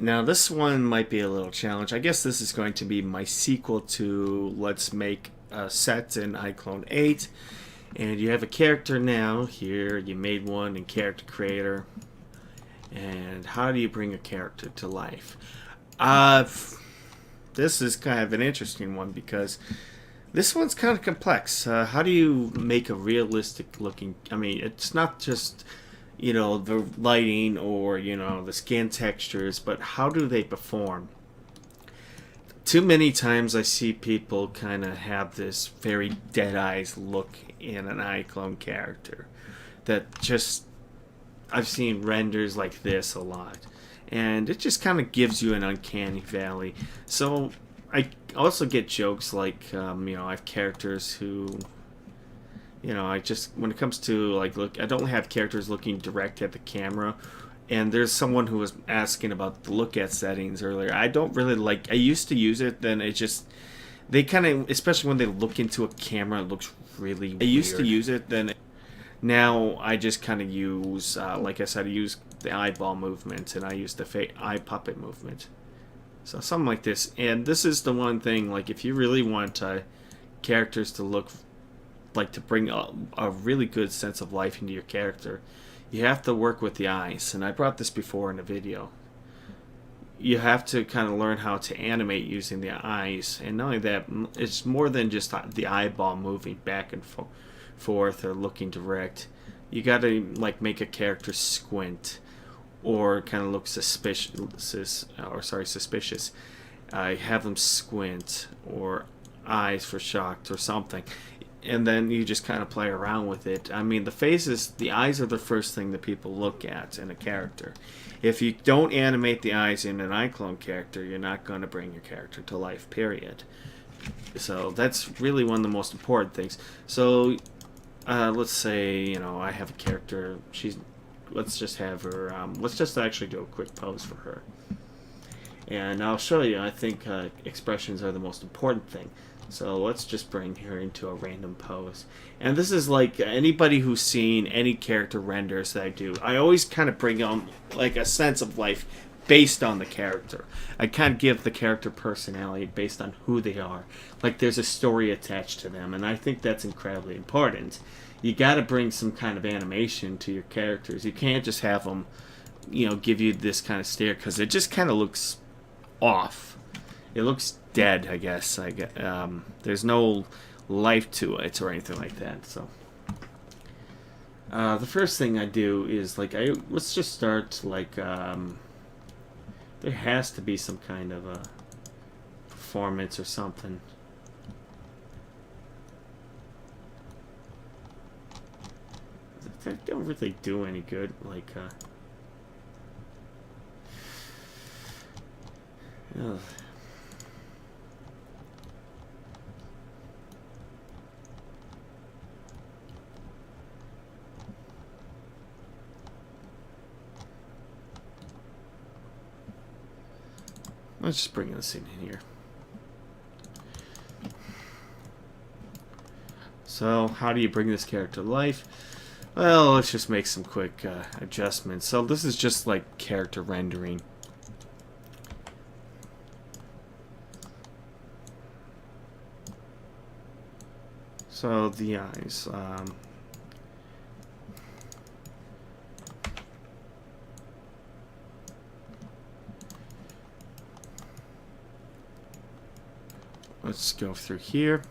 Now this one might be a little challenge. I guess this is going to be my sequel to Let's Make a Set in iClone 8. And you have a character now here. You made one in Character Creator. And how do you bring a character to life? This is kind of an interesting one because this one's kind of complex. How do you make a realistic looking... I mean, it's not just... the lighting or, the skin textures, but how do they perform? Too many times I see people kind of have this very dead eyes look in an iClone character. That just, I've seen renders like this a lot. And it just kind of gives you an uncanny valley. So I also get jokes like, I have characters who... I just, when it comes to, look, I don't have characters looking direct at the camera. And there's someone who was asking about the look at settings earlier. I don't really like, I used to use it, then it just, they kind of, especially when they look into a camera, it looks really weird. I used to use it, then now I just kind of use, like I said, I use the eyeball movement, and I use the eye puppet movement. So something like this. And this is the one thing, like, if you really want characters to look like to bring a really good sense of life into your character, you have to work with the eyes. And I brought this before in a video. You have to kind of learn how to animate using the eyes. And not only that, it's more than just the eyeball moving back and forth or looking direct. You got to make a character squint or kind of look suspicious. Have them squint or eyes for shocked or something. And then you just kind of play around with it. I mean, the eyes are the first thing that people look at in a character. If you don't animate the eyes in an iClone character, you're not going to bring your character to life, period. So that's really one of the most important things. So let's say, I have a character. Let's just have her, let's just actually do a quick pose for her. And I'll show you, I think expressions are the most important thing. So let's just bring her into a random pose. And this is like anybody who's seen any character renders that I do. I always kind of bring on like a sense of life based on the character. I kind of give the character personality based on who they are. Like there's a story attached to them. And I think that's incredibly important. You got to bring some kind of animation to your characters. You can't just have them, give you this kind of stare because it just kind of looks off. It looks dead, I guess. There's no life to it or anything like that. So the first thing I do is let's just start there has to be some kind of a performance or something. That don't really do any good. Ugh. Let's just bring this in here. So, how do you bring this character to life? Well, let's just make some quick adjustments. So this is just like character rendering. So the eyes. Let's go through here.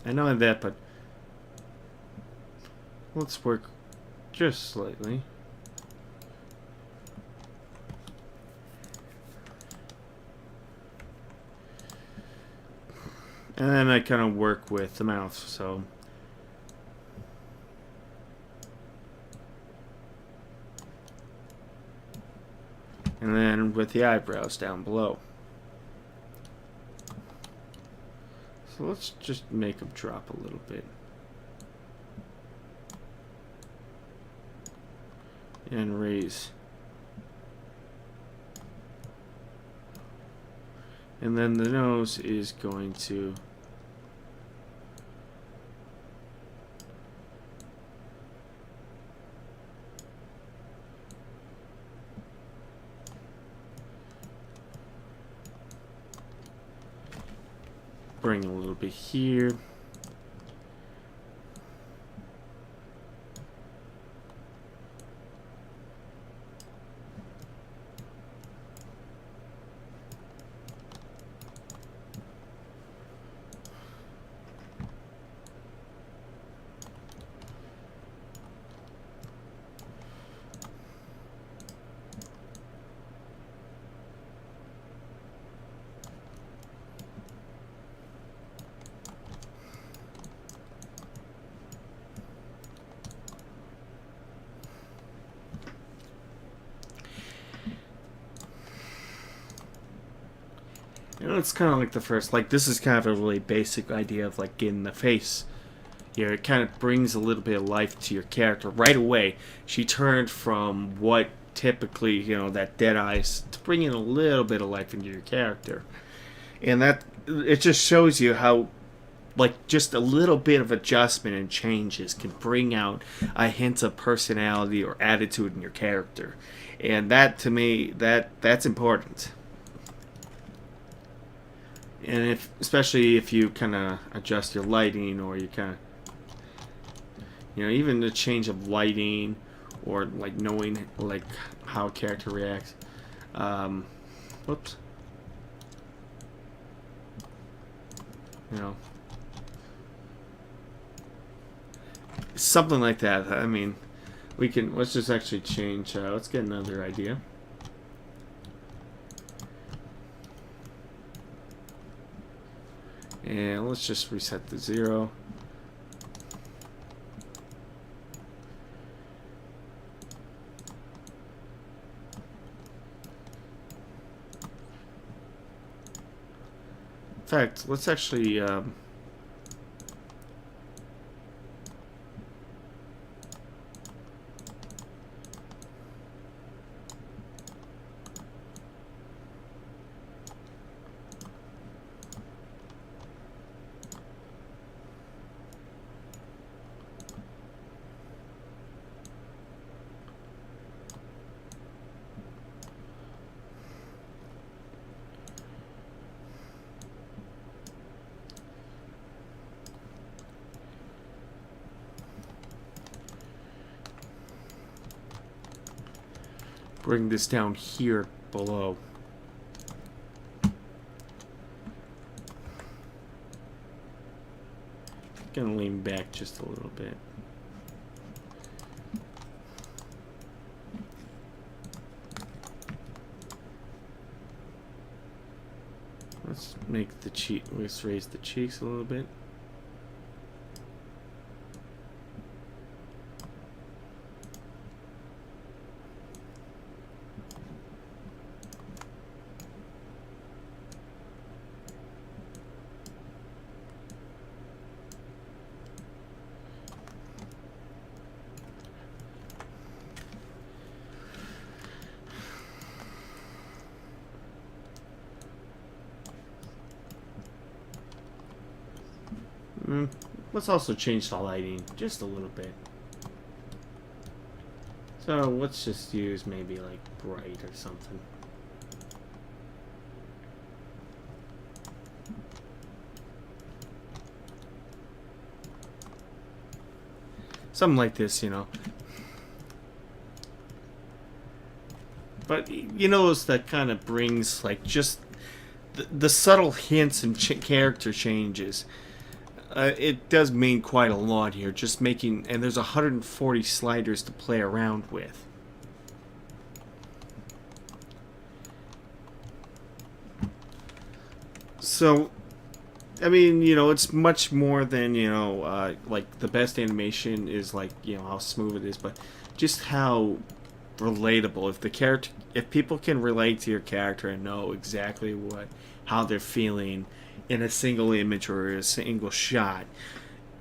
I know that, but let's work just slightly. And then I kind of work with the mouth, so. And then with the eyebrows down below. So let's just make them drop a little bit. And raise. And then the nose is going to bring a little bit here. You know, it's kind of like the first, like, this is kind of a really basic idea of, like, getting the face. You know, it kind of brings a little bit of life to your character right away. She turned from what typically, you know, that dead eyes, to bringing a little bit of life into your character. And that, it just shows you how, like, just a little bit of adjustment and changes can bring out a hint of personality or attitude in your character. And that, to me, that's important. And if, especially if you kind of adjust your lighting, or you kind of, you know, even the change of lighting, or like knowing like how a character reacts. Whoops. You know, something like that. I mean, we can, let's just actually change. Let's get another idea. And let's just reset to 0. In fact, let's actually bring this down here below. Gonna lean back just a little bit. Let's make the cheek. Let's raise the cheeks a little bit. Let's also change the lighting just a little bit. So let's just use maybe like bright or something. Something like this, you know. But you notice that kind of brings like just the subtle hints and character changes. It does mean quite a lot here, just making, and there's 140 sliders to play around with. So, I mean, you know, it's much more than, you know, like the best animation is like, you know, how smooth it is, but just how relatable. If the character, if people can relate to your character and know exactly how they're feeling in a single image or a single shot,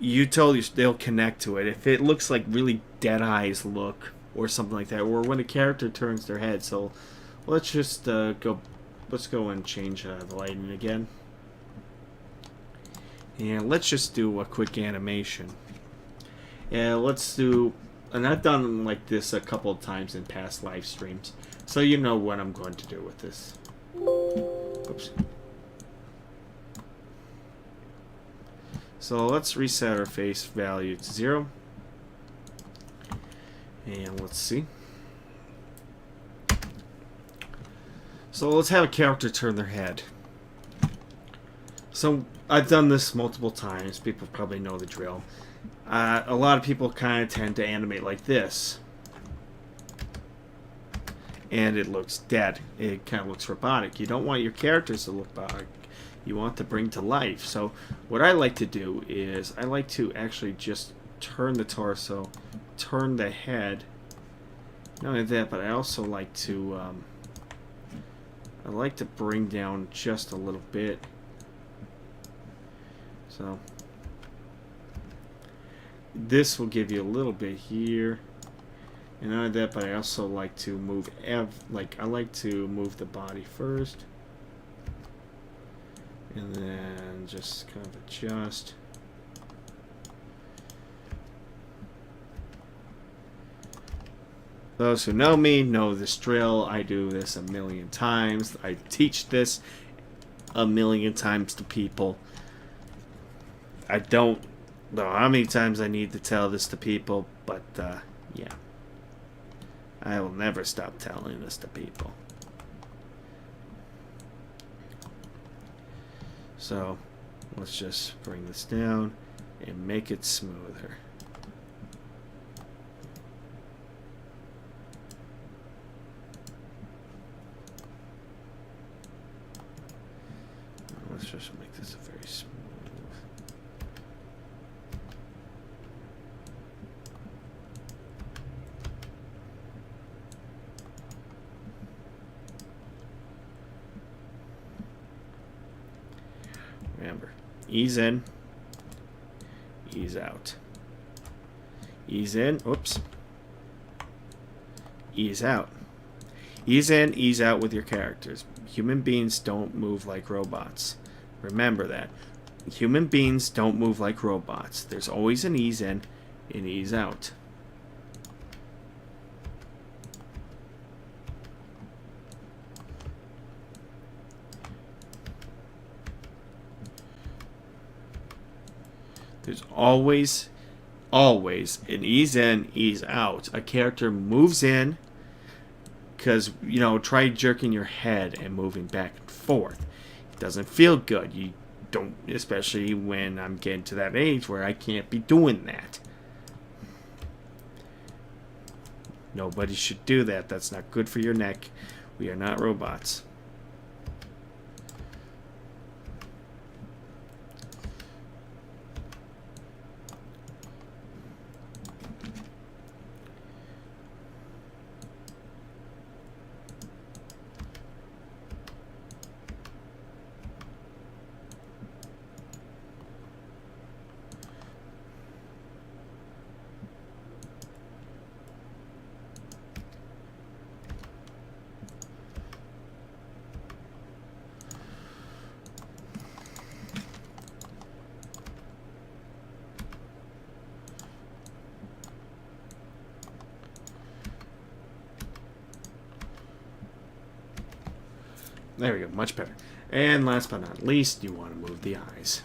they'll connect to it. If it looks like really dead eyes look or something like that, or when a character turns their head. So let's just go let's go and change the lighting again. And let's just do a quick animation. And let's do, and I've done like this a couple of times in past live streams, so you know what I'm going to do with this. Oops. So let's reset our face value to 0. And let's see. So let's have a character turn their head. So I've done this multiple times. People probably know the drill. A lot of people kind of tend to animate like this. And it looks dead. It kind of looks robotic. You don't want your characters to look robotic. You want to bring to life. So what I like to do is I like to actually just turn the torso, turn the head. Not only that, but I also like to bring down just a little bit. So this will give you a little bit here. And not only that, but I also like to move I like to move the body first. And then just kind of adjust. Those who know me know this drill. I do this a million times. I teach this a million times to people. I don't know how many times I need to tell this to people, but yeah. I will never stop telling this to people. So let's just bring this down and make it smoother. Let's just make this a very smooth. Remember, ease in, ease out. Ease in, oops. Ease out. Ease in, ease out with your characters. Human beings don't move like robots. Remember that. Human beings don't move like robots. There's always an ease in and ease out. There's always an ease in, ease out. A character moves in because, you know, try jerking your head and moving back and forth. It doesn't feel good. You don't, especially when I'm getting to that age where I can't be doing that. Nobody should do that. That's not good for your neck. We are not robots. There we go, much better. And last but not least, you want to move the eyes.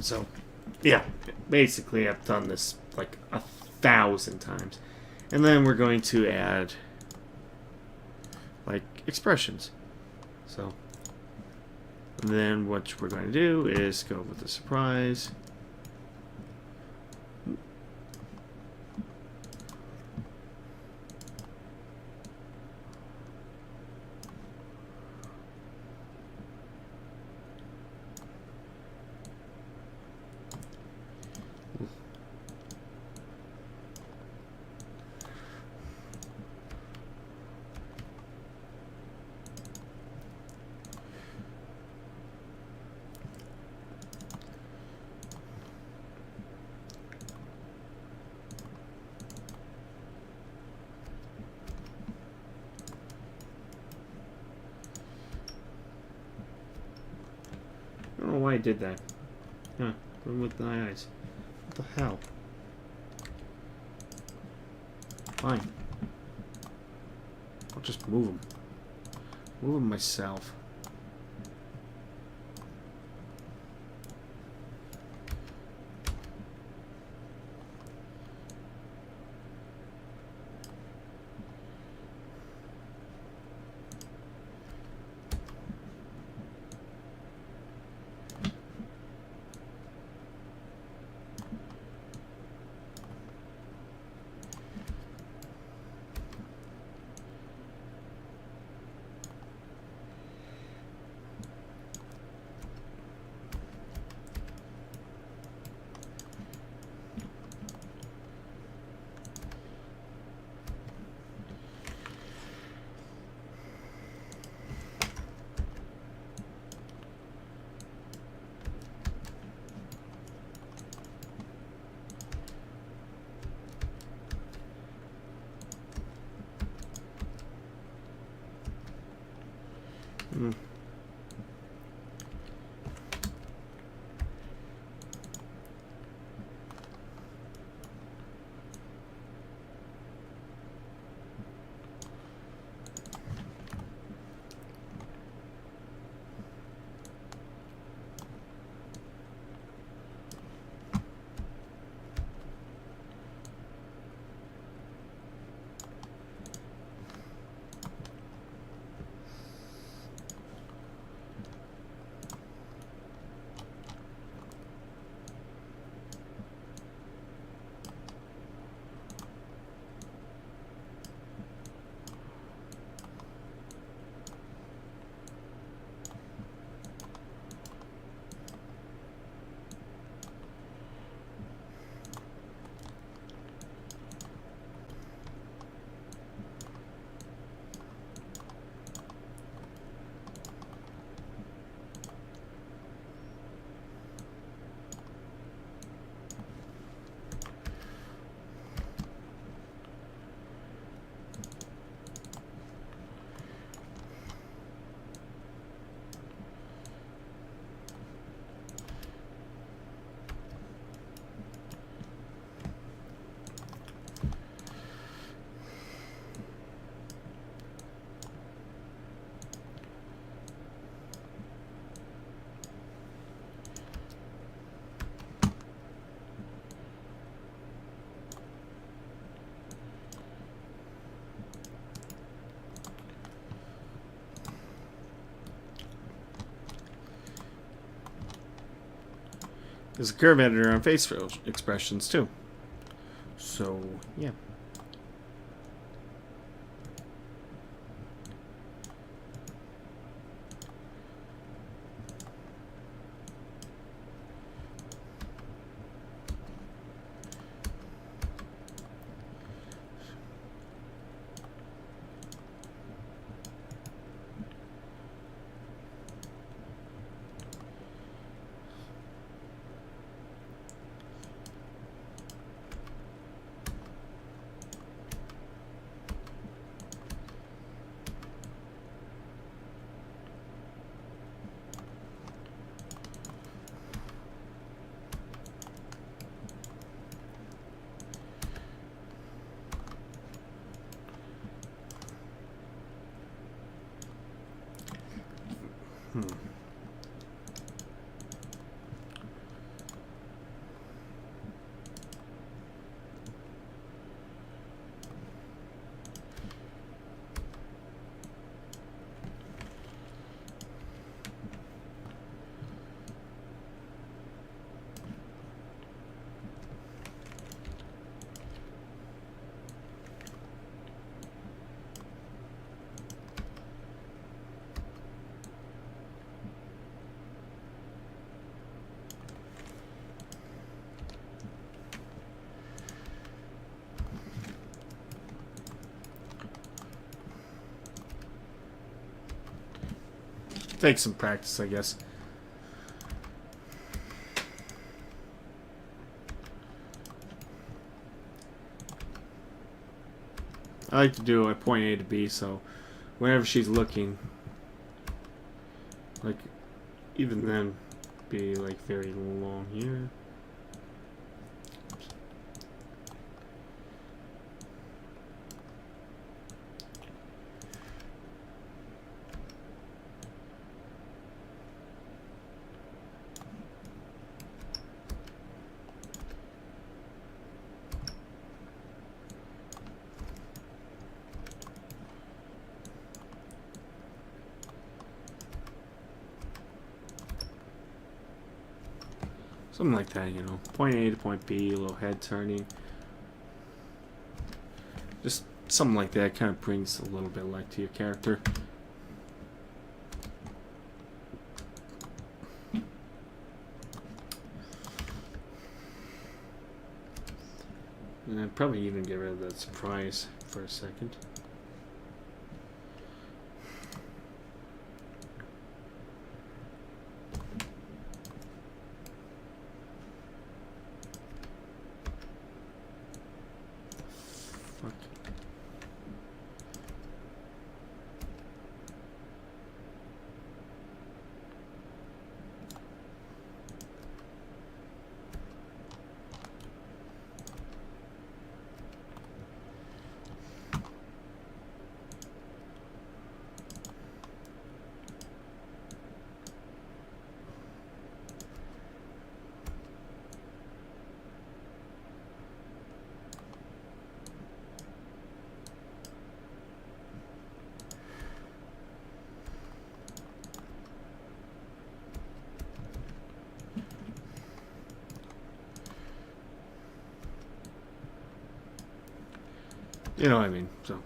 So, yeah, basically I've done this like 1,000 times. And then we're going to add like expressions. So, and then what we're going to do is go with the surprise. I don't know why I did that. Huh, going with my eyes. What the hell? Fine. I'll just move them. Move them myself. Hmm. There's a curve editor on facial expressions too. So, yeah. Take some practice, I guess. I like to do a point A to B, so whenever she's looking, like, even then, be like very long here. Something like that, you know. Point A to point B, a little head turning. Just something like that kind of brings a little bit of life to your character. And I'd probably even get rid of that surprise for a second. You know what I mean, so.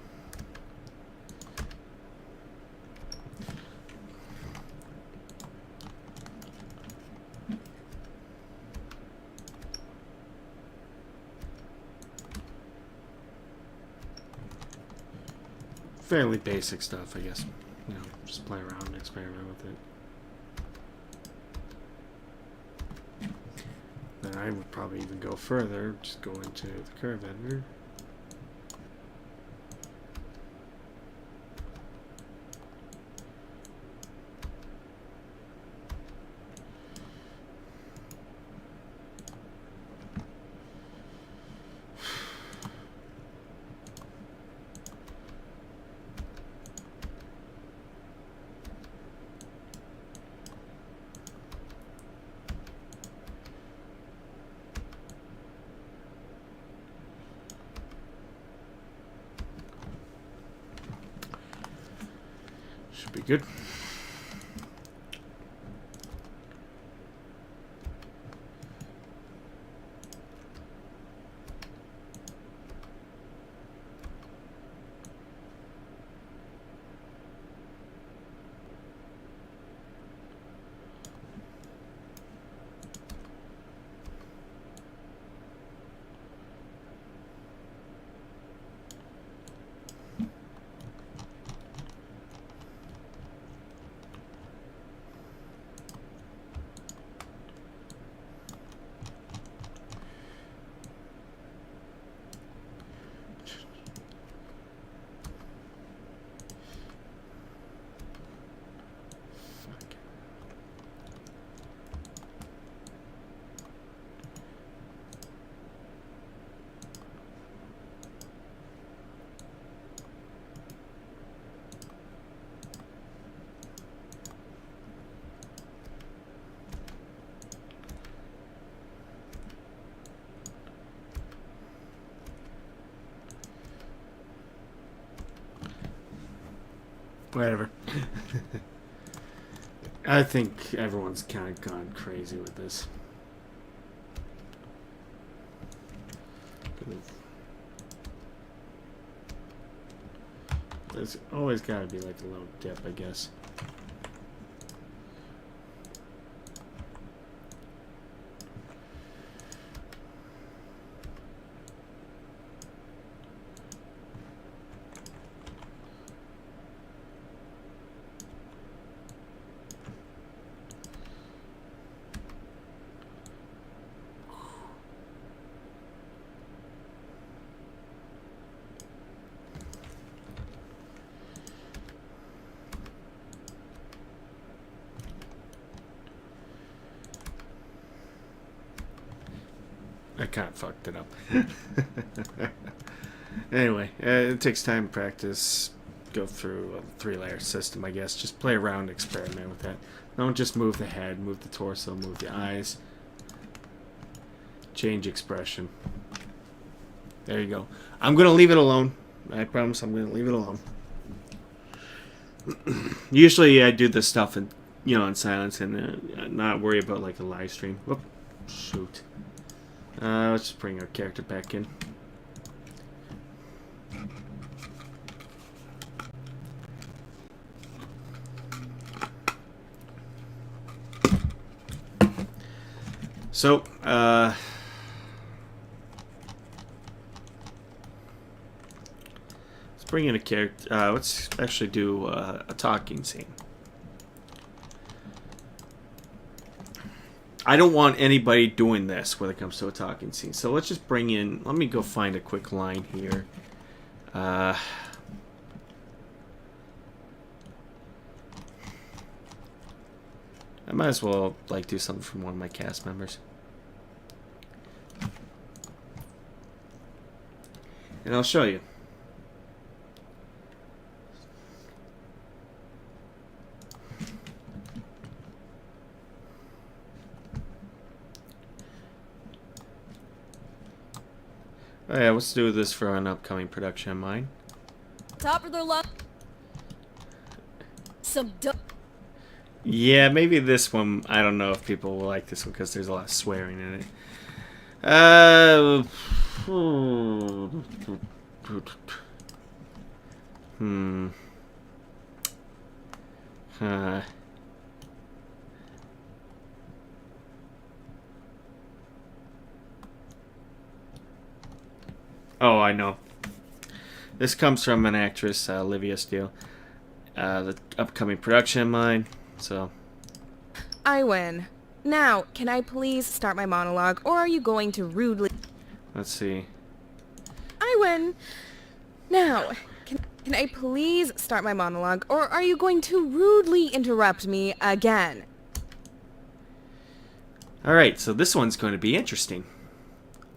Fairly basic stuff, I guess. You know, just play around and experiment with it. Then I would probably even go further, just go into the curve editor. Should be good. Whatever. I think everyone's kind of gone crazy with this. There's always got to be like a little dip, I guess. I kind of fucked it up. Anyway, it takes time to practice. Go through a 3-layer system, I guess. Just play around, experiment with that. Don't just move the head, move the torso, move the eyes. Change expression. There you go. I'm going to leave it alone. I promise I'm going to leave it alone. Usually I do this stuff in, in silence and not worry about like a live stream. Whoop. Shoot. Let's just bring our character back in. So, let's bring in a character. Let's actually do a talking scene. I don't want anybody doing this when it comes to a talking scene. So let's just bring in... Let me go find a quick line here. I might as well like do something from one of my cast members. And I'll show you. Oh yeah, let's do this for an upcoming production of mine. Top of their luck. Some Yeah, maybe this one. I don't know if people will like this one because there's a lot of swearing in it. Oh, I know. This comes from an actress, Olivia Steele. The upcoming production of mine. So. I win. Now, can I please start my monologue, or are you going to rudely... Let's see. I win. Now, can I please start my monologue, or are you going to rudely interrupt me again? Alright, so this one's going to be interesting.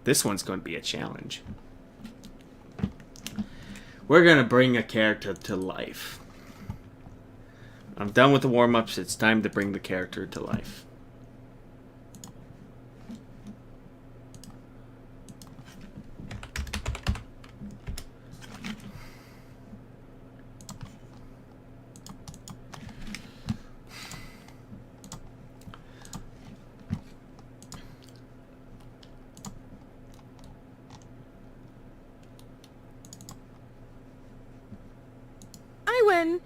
This one's going to be a challenge. We're going to bring a character to life. I'm done with the warm-ups. It's time to bring the character to life. I win.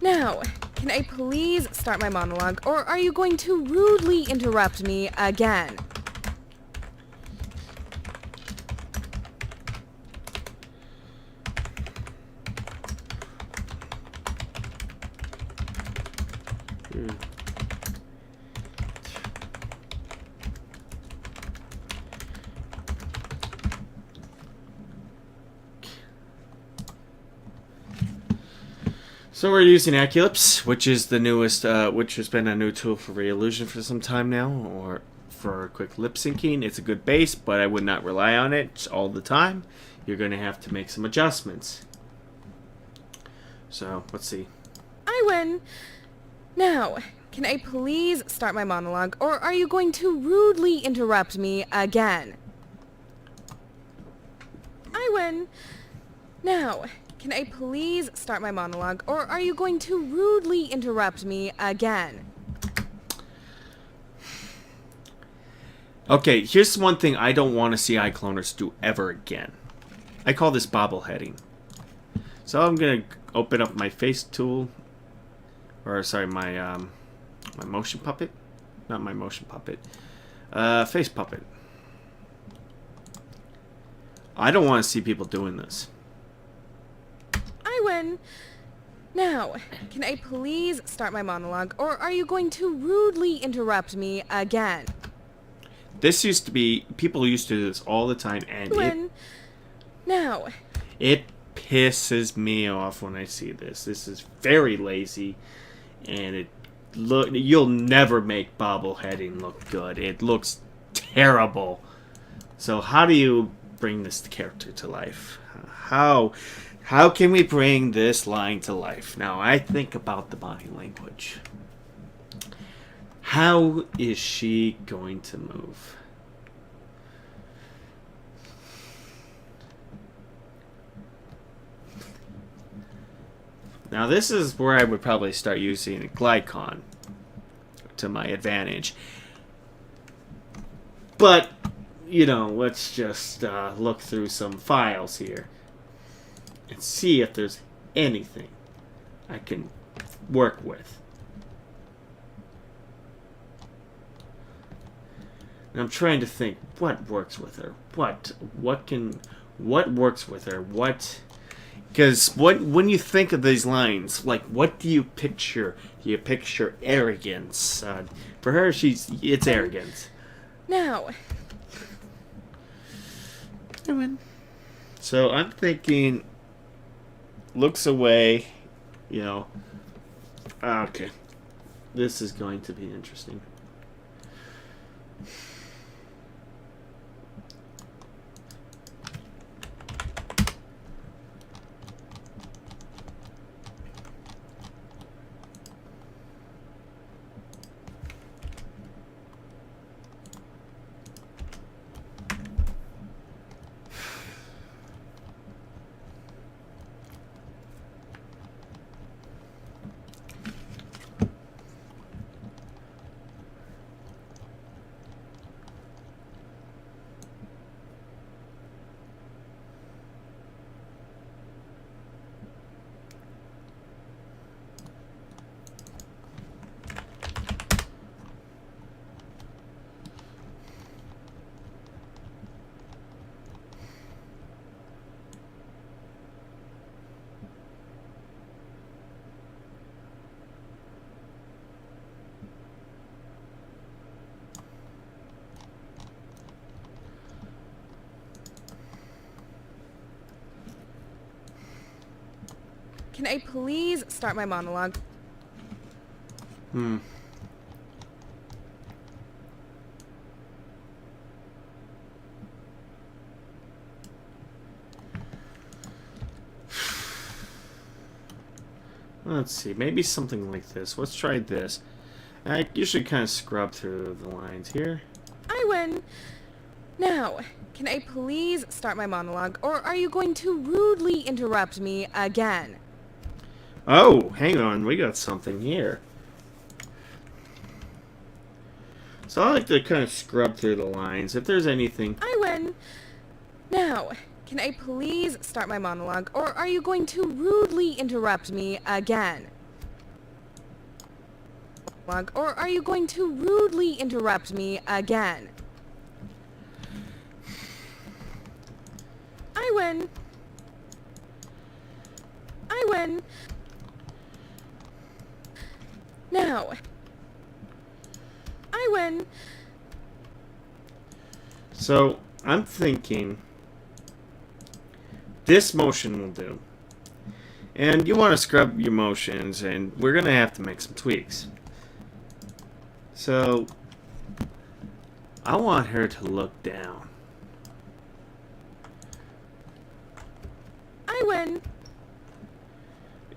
Now, can I please start my monologue, or are you going to rudely interrupt me again? So we're using Aculips, which is the newest, which has been a new tool for Reillusion for some time now, or for quick lip syncing. It's a good base, but I would not rely on it all the time. You're going to have to make some adjustments. So, let's see. I win. Now, can I please start my monologue, or are you going to rudely interrupt me again? I win. Now, can I please start my monologue, or are you going to rudely interrupt me again? Okay, here's one thing I don't want to see iCloners do ever again. I call this bobbleheading. So I'm going to open up my face tool, or sorry, my motion puppet. Not my motion puppet. Face puppet. I don't want to see people doing this. I win. Now, can I please start my monologue, or are you going to rudely interrupt me again? This used to be, people used to do this all the time, and Win. Now. It pisses me off when I see this. This is very lazy, and you'll never make bobbleheading look good. It looks terrible So how do you bring this character to life? How can we bring this line to life? Now I think about the body language. How is she going to move? Now this is where I would probably start using Glycon to my advantage. But, you know, let's just look through some files here and see if there's anything I can work with. And I'm trying to think what works with her. What works with her? Because when you think of these lines, like, what do you picture? Do you picture arrogance? For her, it's arrogance. Now. So I'm thinking, looks away, you know. Okay, this is going to be interesting. Can I please start my monologue? Let's see, maybe something like this. Let's try this. I usually kind of scrub through the lines here. I win. Now, can I please start my monologue, or are you going to rudely interrupt me again? Oh, hang on, we got something here. So I like to kind of scrub through the lines. If there's anything... I win. Now, can I please start my monologue, or are you going to rudely interrupt me again? Or are you going to rudely interrupt me again? I win. I win. Now. I win. So, I'm thinking this motion will do. And you want to scrub your motions, and we're going to have to make some tweaks. So, I want her to look down. I win.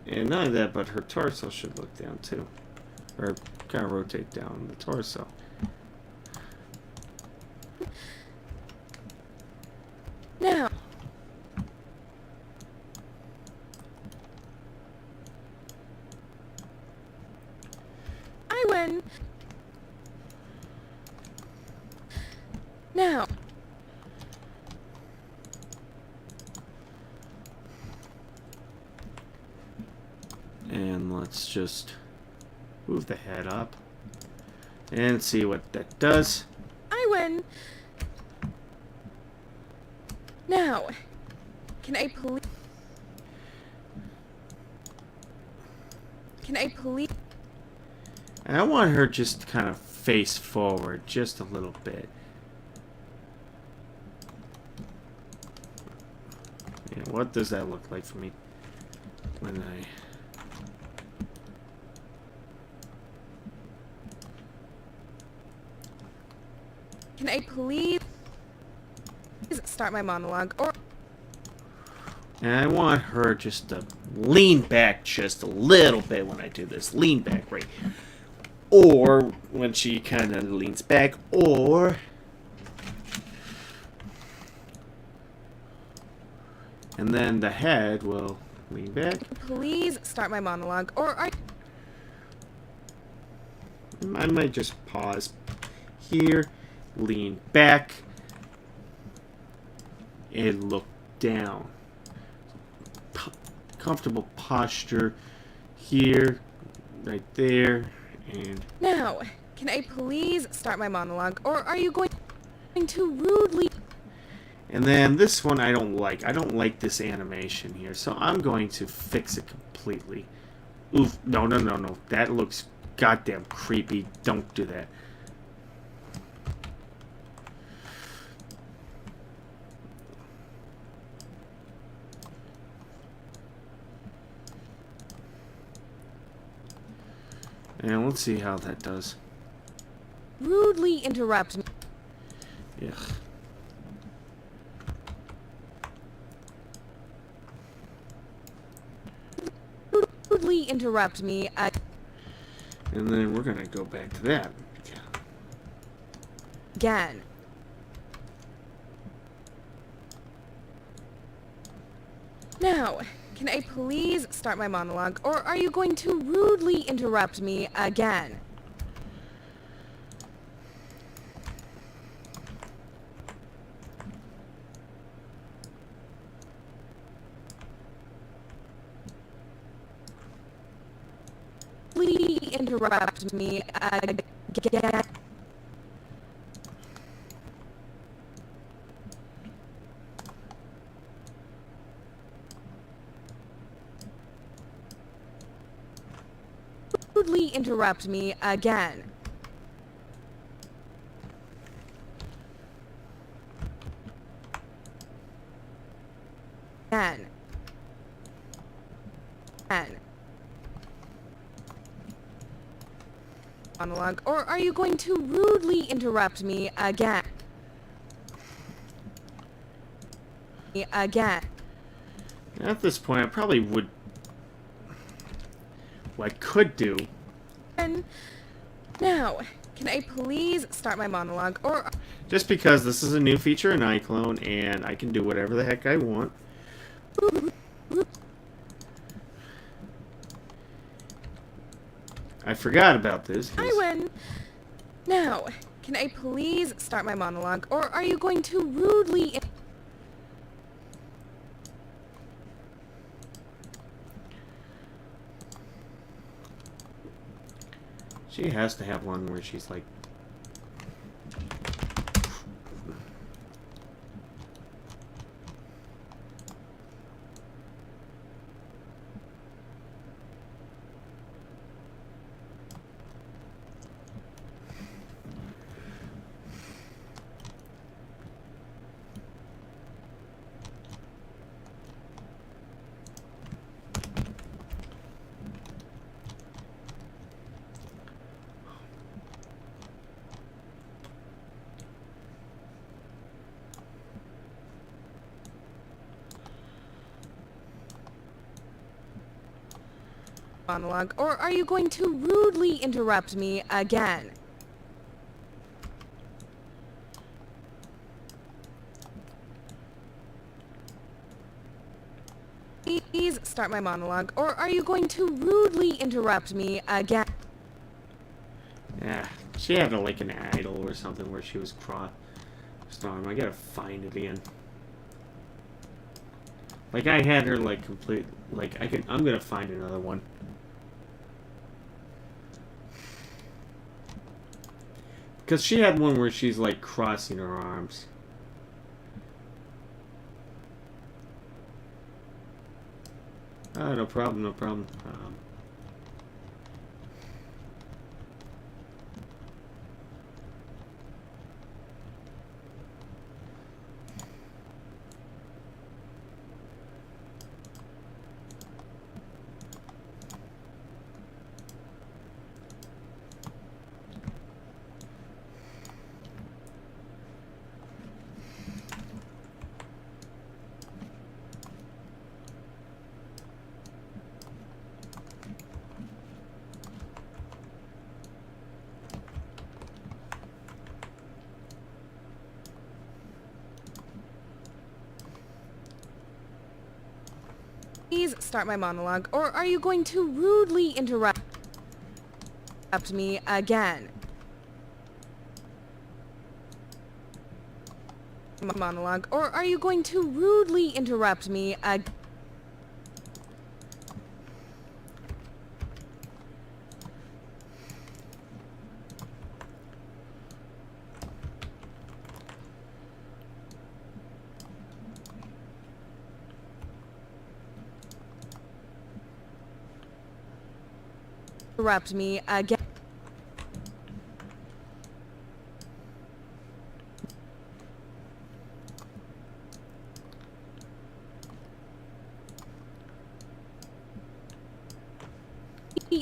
And not only that, but her torso should look down too. Or kind of rotate down the torso. Now. I win. Now. And let's just move the head up and see what that does. I win. Now, can I please... Can I please... And I want her just to kind of face forward just a little bit. Yeah, what does that look like for me when I... Can I please... start my monologue, or... And I want her just to lean back just a little bit when I do this. Lean back right here. Or when she kind of leans back, or... And then the head will lean back. Please start my monologue, or are... I might just pause here, lean back, and look down. Comfortable posture here, right there, and... Now, can I please start my monologue, or are you going to rudely... And then this one I don't like. I don't like this animation here, so I'm going to fix it completely. Oof, no. That looks goddamn creepy. Don't do that. And let's see how that does. Rudely interrupt me. Yeah. Rudely interrupt me. And then we're gonna go back to that. Again. Now, can I please start my monologue, or are you going to rudely interrupt me again? Rudely interrupt me again. Rudely interrupt me again. Again. Monologue, or are you going to rudely interrupt me again? Again. At this point, I probably would... What I could do... And now, can I please start my monologue, or... Just because this is a new feature in iClone, and I can do whatever the heck I want. I forgot about this. I win. Now, can I please start my monologue, or are you going to rudely... She has to have one where she's like... monologue, or are you going to rudely interrupt me again? Please start my monologue, or are you going to rudely interrupt me again? Yeah, she had like an idol or something where she was crossed arm. I gotta find it again. Like I had her like complete. Like I'm gonna find another one. Because she had one where she's like crossing her arms. No problem, no problem. please start my monologue, or are you going to rudely interrupt me again? Monologue, or are you going to rudely interrupt me again? Interrupt me again.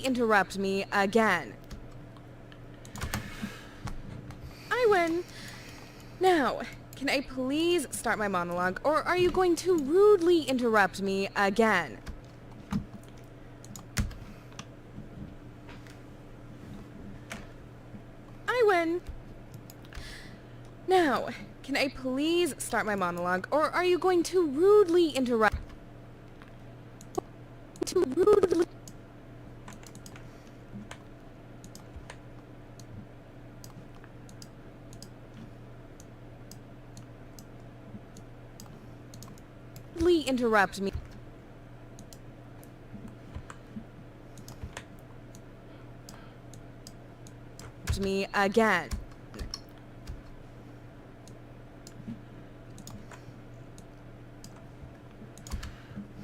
Interrupt me again. I win. Now, can I please start my monologue, or are you going to rudely interrupt me again? I win. Now, can I please start my monologue, or are you going to rudely interrupt? Interrupt me again.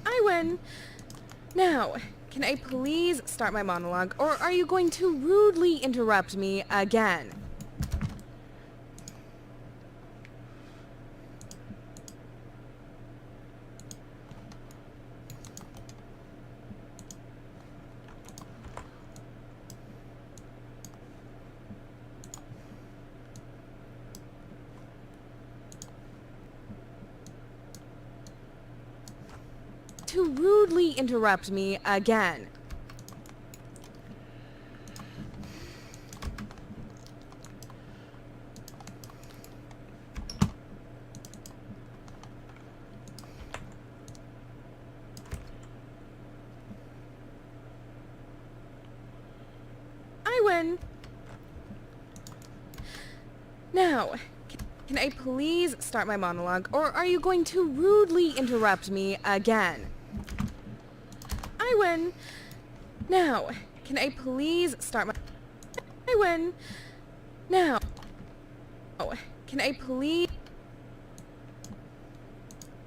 I win. Now, can I please start my monologue, or are you going to rudely interrupt me again? To rudely interrupt me again. I win. Now, can I please start my monologue, or are you going to rudely interrupt me again? I win. Now, can I please start my... I win. Now, can I please...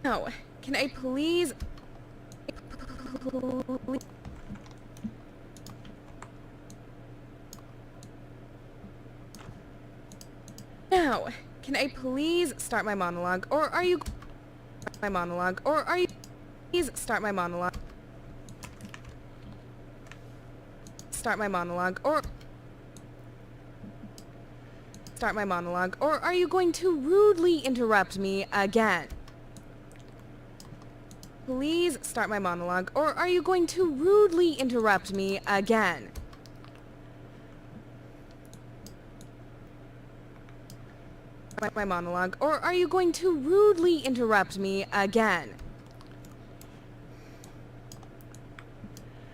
Now, can I please... Now, can I please start my monologue, or are you... My monologue, or are you... Please start my monologue. Start my monologue, or... Start my monologue, or are you going to rudely interrupt me again? Please start my monologue, or are you going to rudely interrupt me again? My monologue, or are you going to rudely interrupt me again?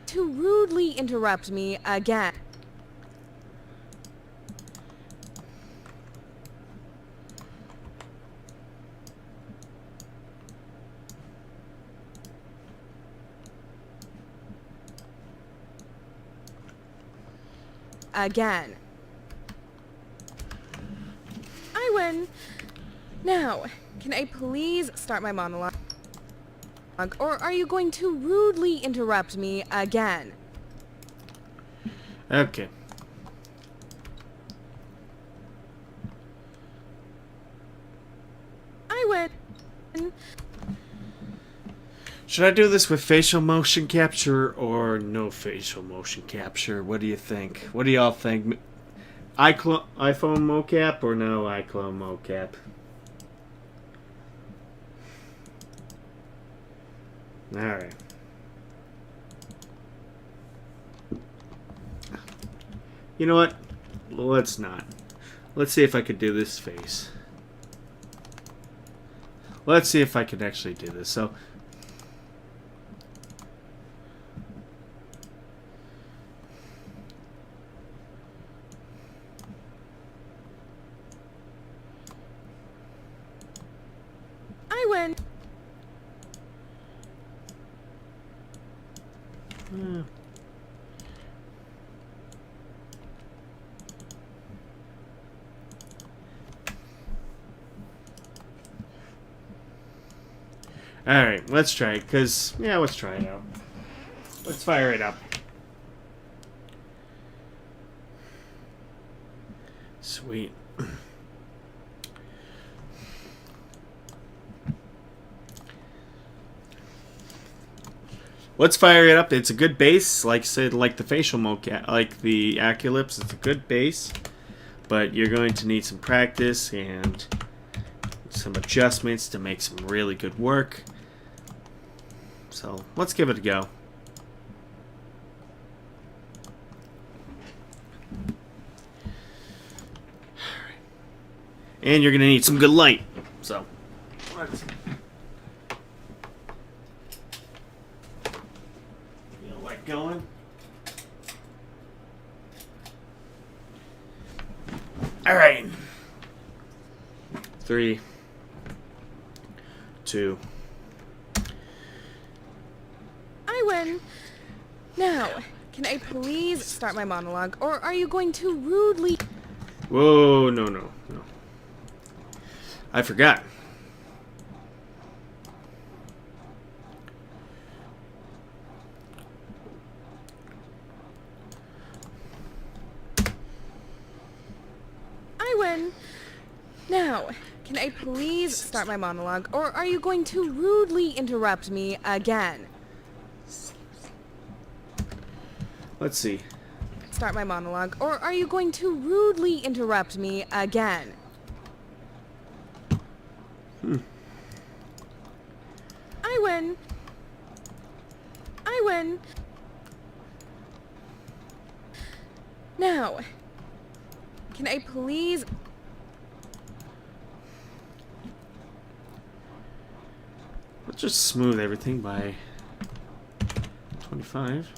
To rudely interrupt me again. Again. I win. Now, can I please start my monologue? Or are you going to rudely interrupt me again? Okay. I win. Should I do this with facial motion capture or no facial motion capture? What do you think? What do y'all think? iPhone mocap or no iClone mocap? Alright. You know what? Let's not. Let's see if I could do this face. Let's see if I can actually do this. So, Alright, let's try it, because, yeah, let's try it out. Let's fire it up. Sweet. Let's fire it up. It's a good base. Like I said, like the facial mocap, like the Aculips, it's a good base. But you're going to need some practice and some adjustments to make some really good work. So let's give it a go. And you're going to need some good light. So let's get the light going. All right. 3, 2. I win. Now, can I please start my monologue, or are you going to rudely... Whoa, no. I forgot. I win. Now, can I please start my monologue, or are you going to rudely interrupt me again? Let's see. Start my monologue, or are you going to rudely interrupt me again? I win. I win. Now, can I please... Let's just smooth everything by 25.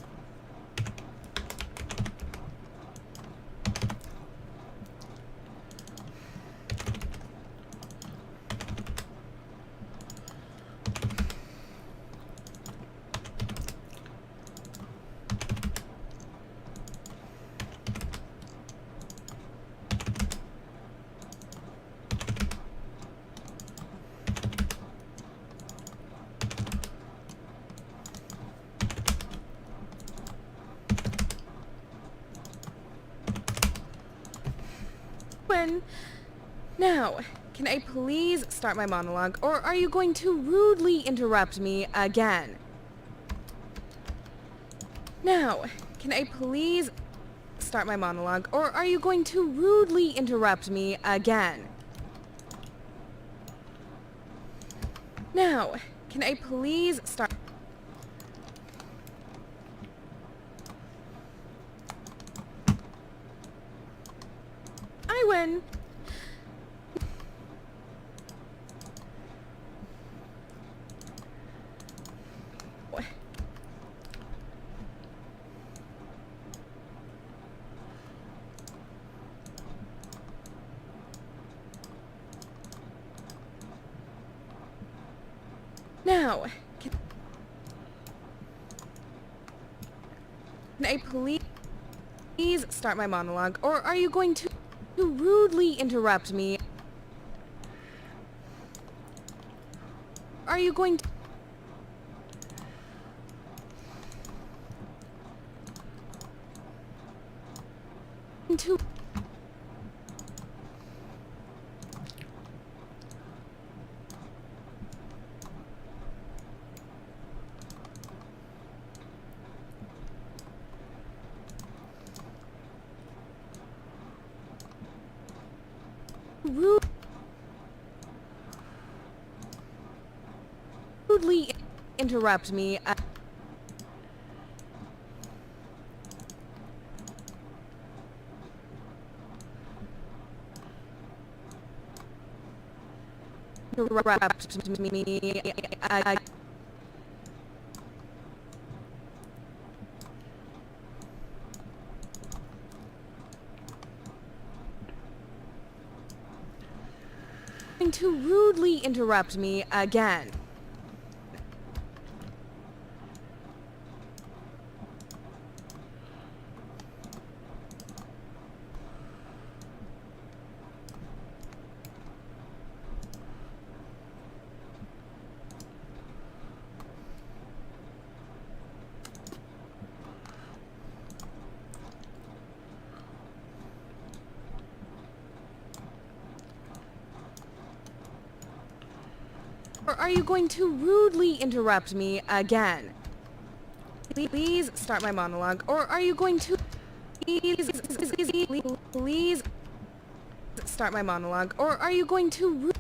Win. Now, can I please start my monologue, or are you going to rudely interrupt me again? Now, can I please start my monologue, or are you going to rudely interrupt me again? Now, can I please start... I win. Now, can I please start my monologue, or are you going to rudely interrupt me? Are you going to... rudely interrupt me? Interrupt me. To rudely interrupt me again. Or are you going to rudely interrupt me again? Please start my monologue, or are you going to... Please start my monologue, or are you going to...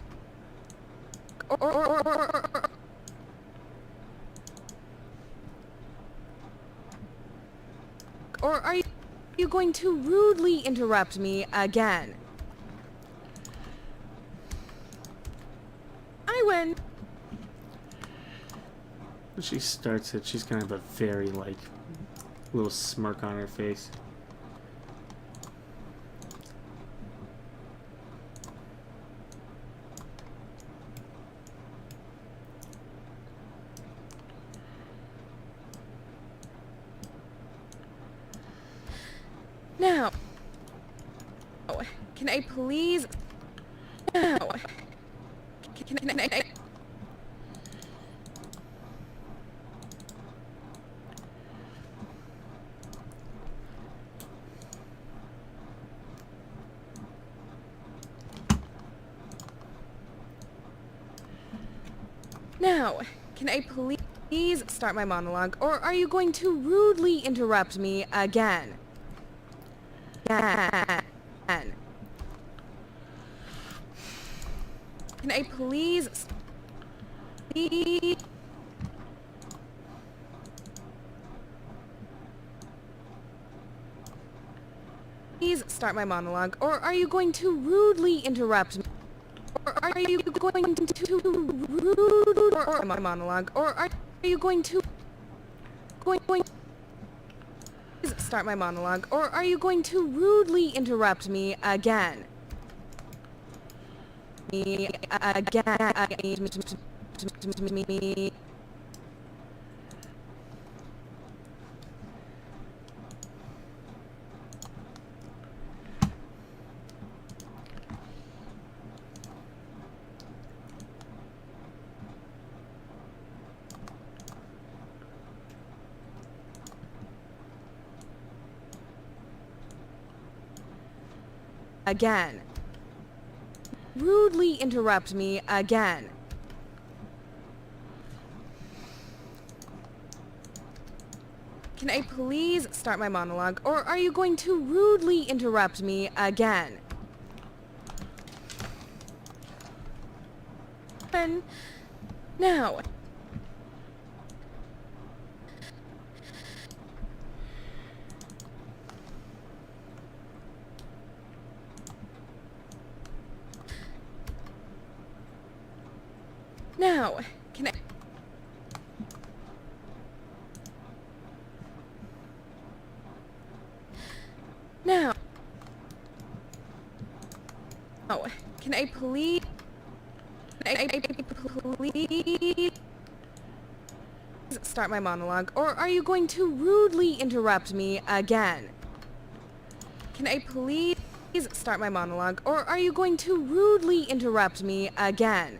Or are you going to rudely interrupt me again? I win. When she starts it, she's kind of a very, like, little smirk on her face. Now, can I please... Now, can I... Now, can I please start my monologue, or are you going to rudely interrupt me again? Can I please... Please start my monologue, or are you going to rudely interrupt me? Or are you going to rude or my monologue, or are you going to please start my monologue, or are you going to rudely interrupt me again? Me again. Again. Rudely interrupt me again. Can I please start my monologue, or are you going to rudely interrupt me again? Now. Now, can I... Now. Oh, can I please... please start my monologue, or are you going to rudely interrupt me again? Can I please start my monologue, or are you going to rudely interrupt me again?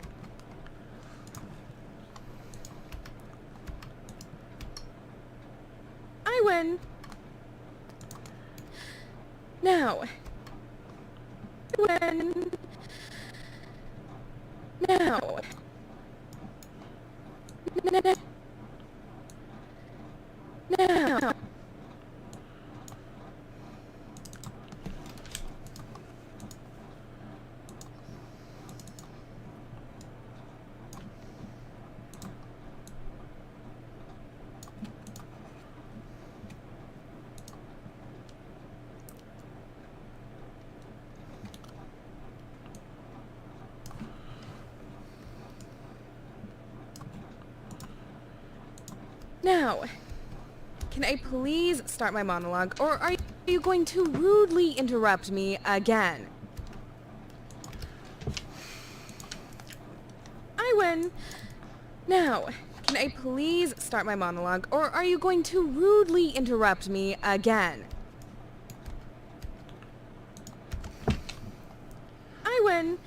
I win. Now. Win. Now. Now. Now, can I please start my monologue, or are you going to rudely interrupt me again? I win. Now, can I please start my monologue, or are you going to rudely interrupt me again? I win.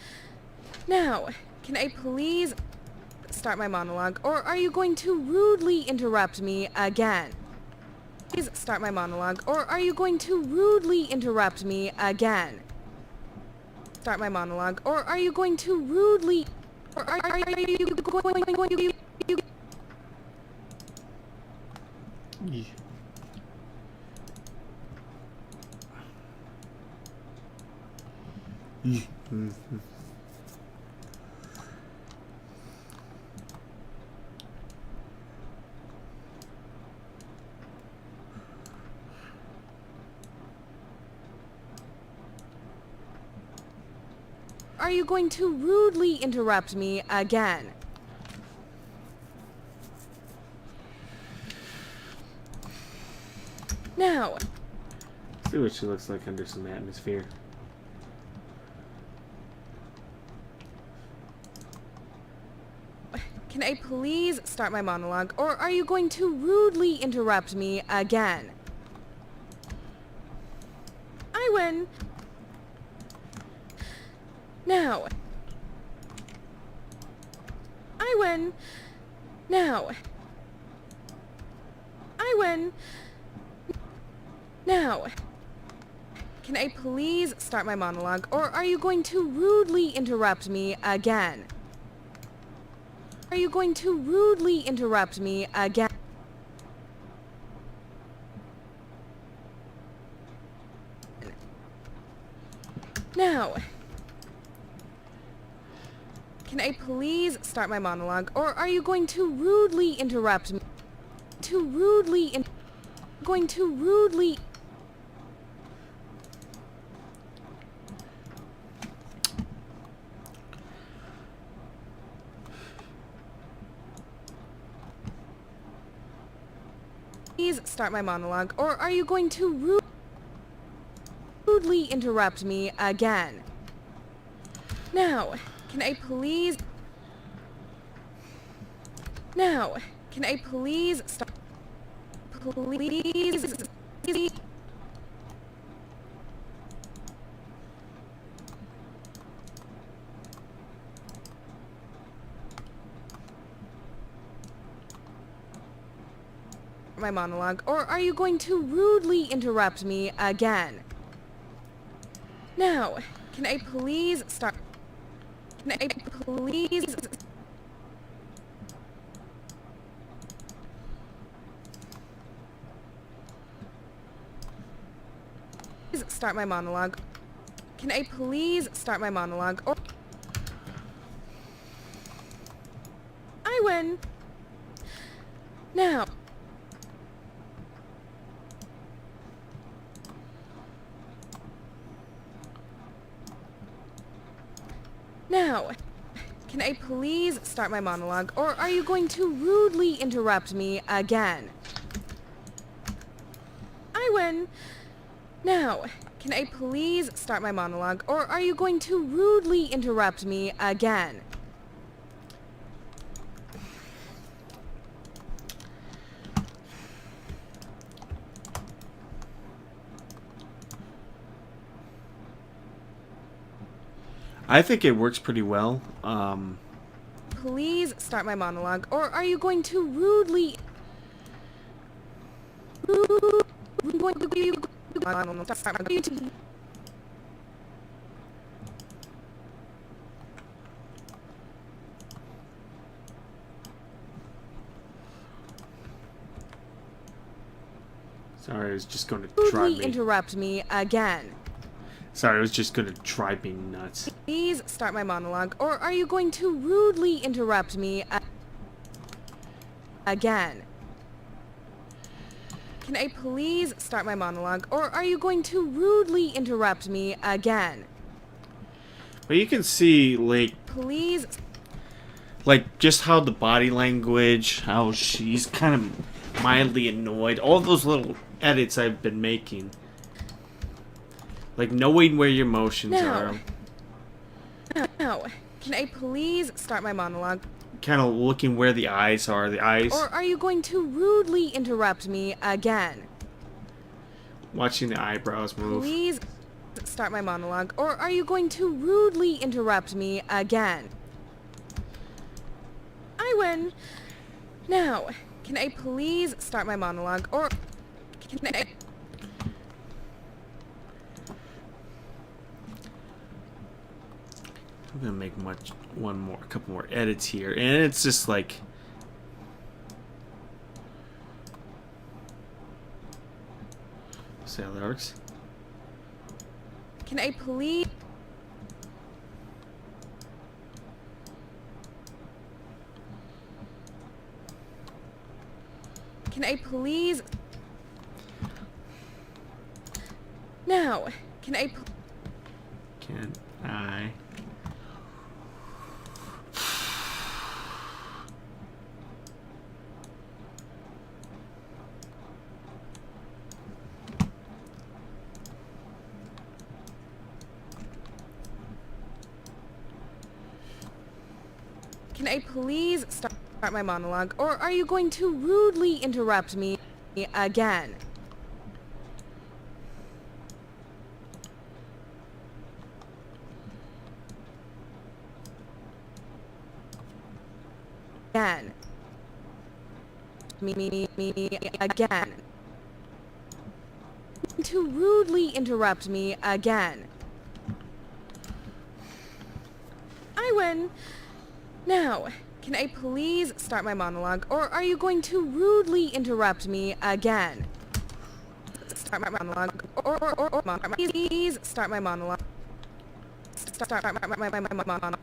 Now, can I please start my monologue, or are you going to rudely interrupt me again? Please start my monologue, or are you going to rudely interrupt me again? Start my monologue, or are you going to rudely... Or are you going to... Yeah. Are you going to rudely interrupt me again? Now. See what she looks like under some atmosphere. Can I please start my monologue, or are you going to rudely interrupt me again? I win. Now. I win. Now. I win. Now. Can I please start my monologue, or are you going to rudely interrupt me again? Are you going to rudely interrupt me again? Now. Can I please start my monologue, or are you going to rudely interrupt me? Going to rudely... Please start my monologue, or are you going to rudely interrupt me again? Now, can I please... Now, can I please start... Please... my monologue, or are you going to rudely interrupt me again? Now, can I please start... Can I please... Start my monologue. Can I please start my monologue? Or... I win. Now. Now, can I please start my monologue, or are you going to rudely interrupt me again? I win. Now, can I please start my monologue, or are you going to rudely interrupt me again? I think it works pretty well. Please start my monologue, or are you going to rudely... Sorry, I was just going to drive Rudely me. interrupt me again. Sorry, I was just going to drive me nuts. Please start my monologue, or are you going to rudely interrupt me again? Can I please start my monologue, or are you going to rudely interrupt me again? But you can see, Please... like just how the body language, how she's kind of mildly annoyed. All those little edits I've been making. Like knowing where your emotions are. No. Can I please start my monologue? Kind of looking where the eyes are. The eyes. Or are you going to rudely interrupt me again? Watching the eyebrows move. Please start my monologue, or are you going to rudely interrupt me again? I win. Now, can I please start my monologue, or can I... I'm gonna make a couple more edits here, and it's just like. See how that works? Can I please? Can I please? Now, can I? Can I? Can I please start my monologue, or are you going to rudely interrupt me again? Again. Me again. To rudely interrupt me again. I win. Now, can I please start my monologue, or are you going to rudely interrupt me again? Start my monologue, or please start my monologue. Start my monologue.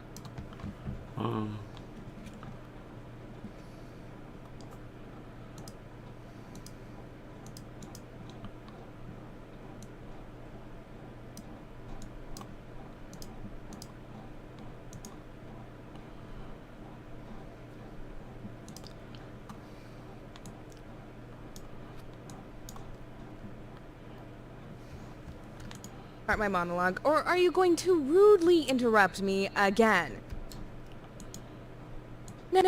Start my monologue, or are you going to rudely interrupt me again? No.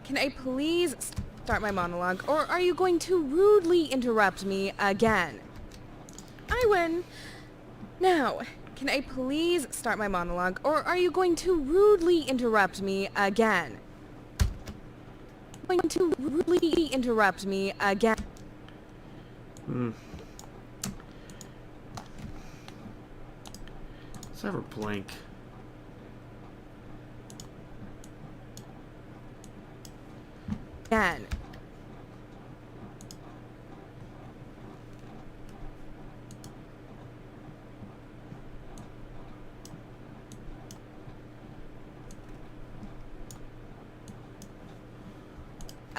Can I please start my monologue, or are you going to rudely interrupt me again? I win. Now, can I please start my monologue, or are you going to rudely interrupt me again? Going to rudely interrupt me again. Let's have her blank. Again.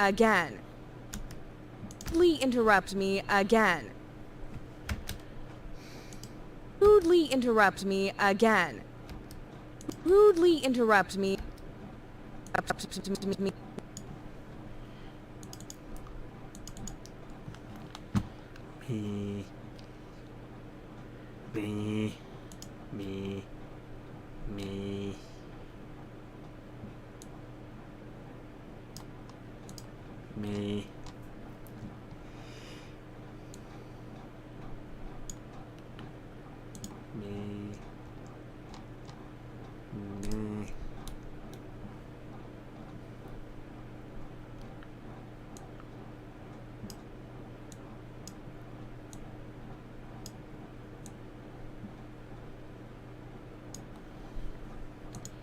Again. Rudely interrupt me again. Rudely interrupt me again. Rudely interrupt me. Me. Me. Me. Me. Me. Me. Me.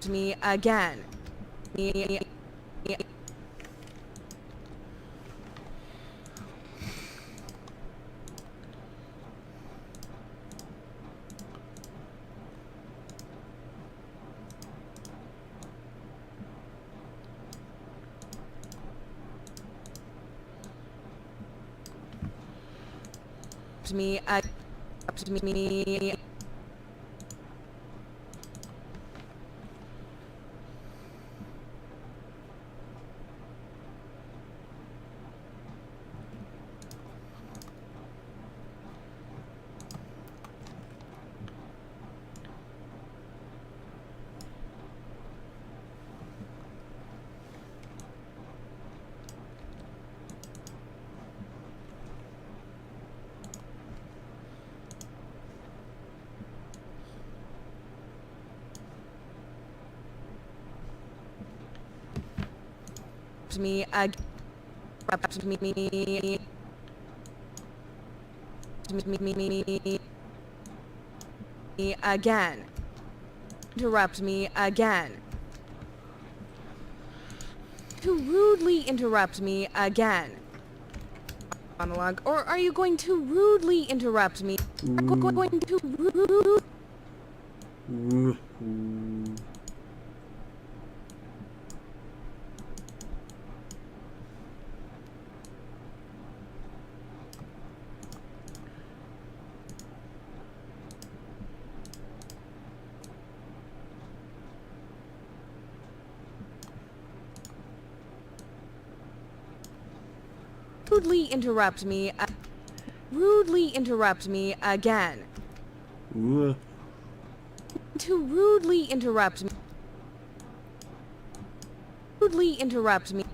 Me again. Me interrupt me again. Again. Interrupt me again. To rudely interrupt me again. Monologue, or are you going to rudely interrupt me? Going to rudely interrupt me. Rudely interrupt me again. To rudely interrupt me. Rudely interrupt me.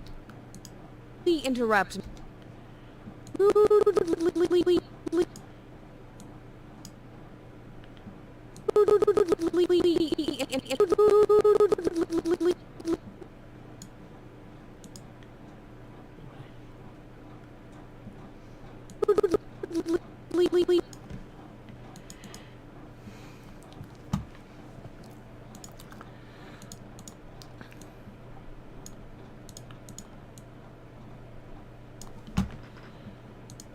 Rudely interrupt me.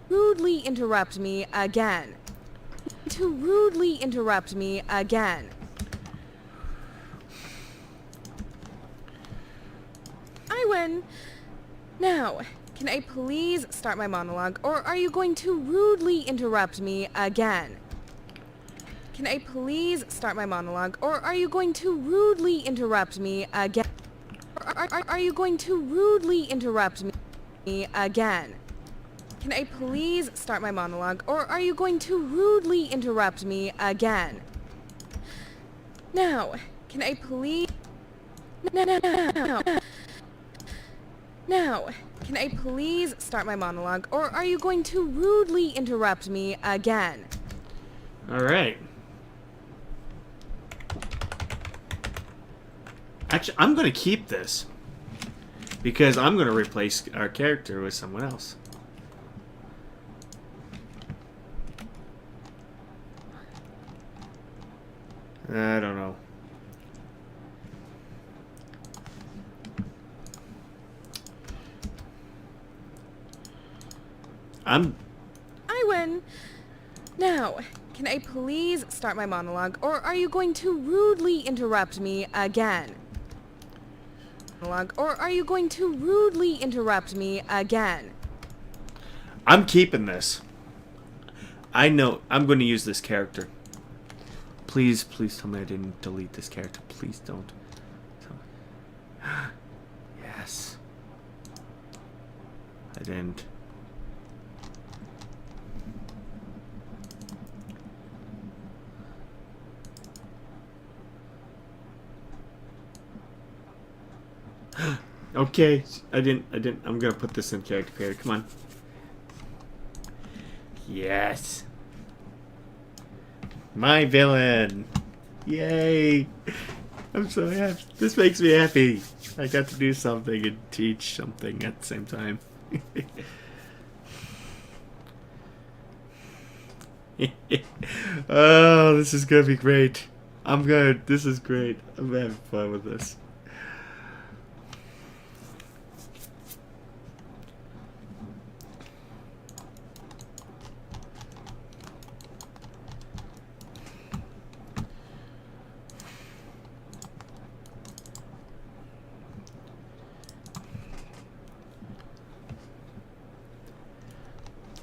Rudely interrupt me again. To rudely interrupt me again. I win. Now, can I please start my monologue, or are you going to rudely interrupt me again? Can I please start my monologue, or are you going to rudely interrupt me again? Are you going to rudely interrupt me again? Can I please start my monologue, or are you going to rudely interrupt me again? Now, can I please... Now, can I please start my monologue, or are you going to rudely interrupt me again? All right. Actually, I'm going to keep this because I'm going to replace our character with someone else. I don't know. I win. Now, can I please start my monologue, or are you going to rudely interrupt me again? Monologue, or are you going to rudely interrupt me again? I'm keeping this. I know I'm going to use this character. Please, please tell me I didn't delete this character. Please don't. Yes. I didn't. Okay, I didn't. I'm gonna put this in character period. Come on. Yes. My villain. Yay. I'm so happy. This makes me happy. I got to do something and teach something at the same time. Oh, this is gonna be great. This is great. I'm having fun with this.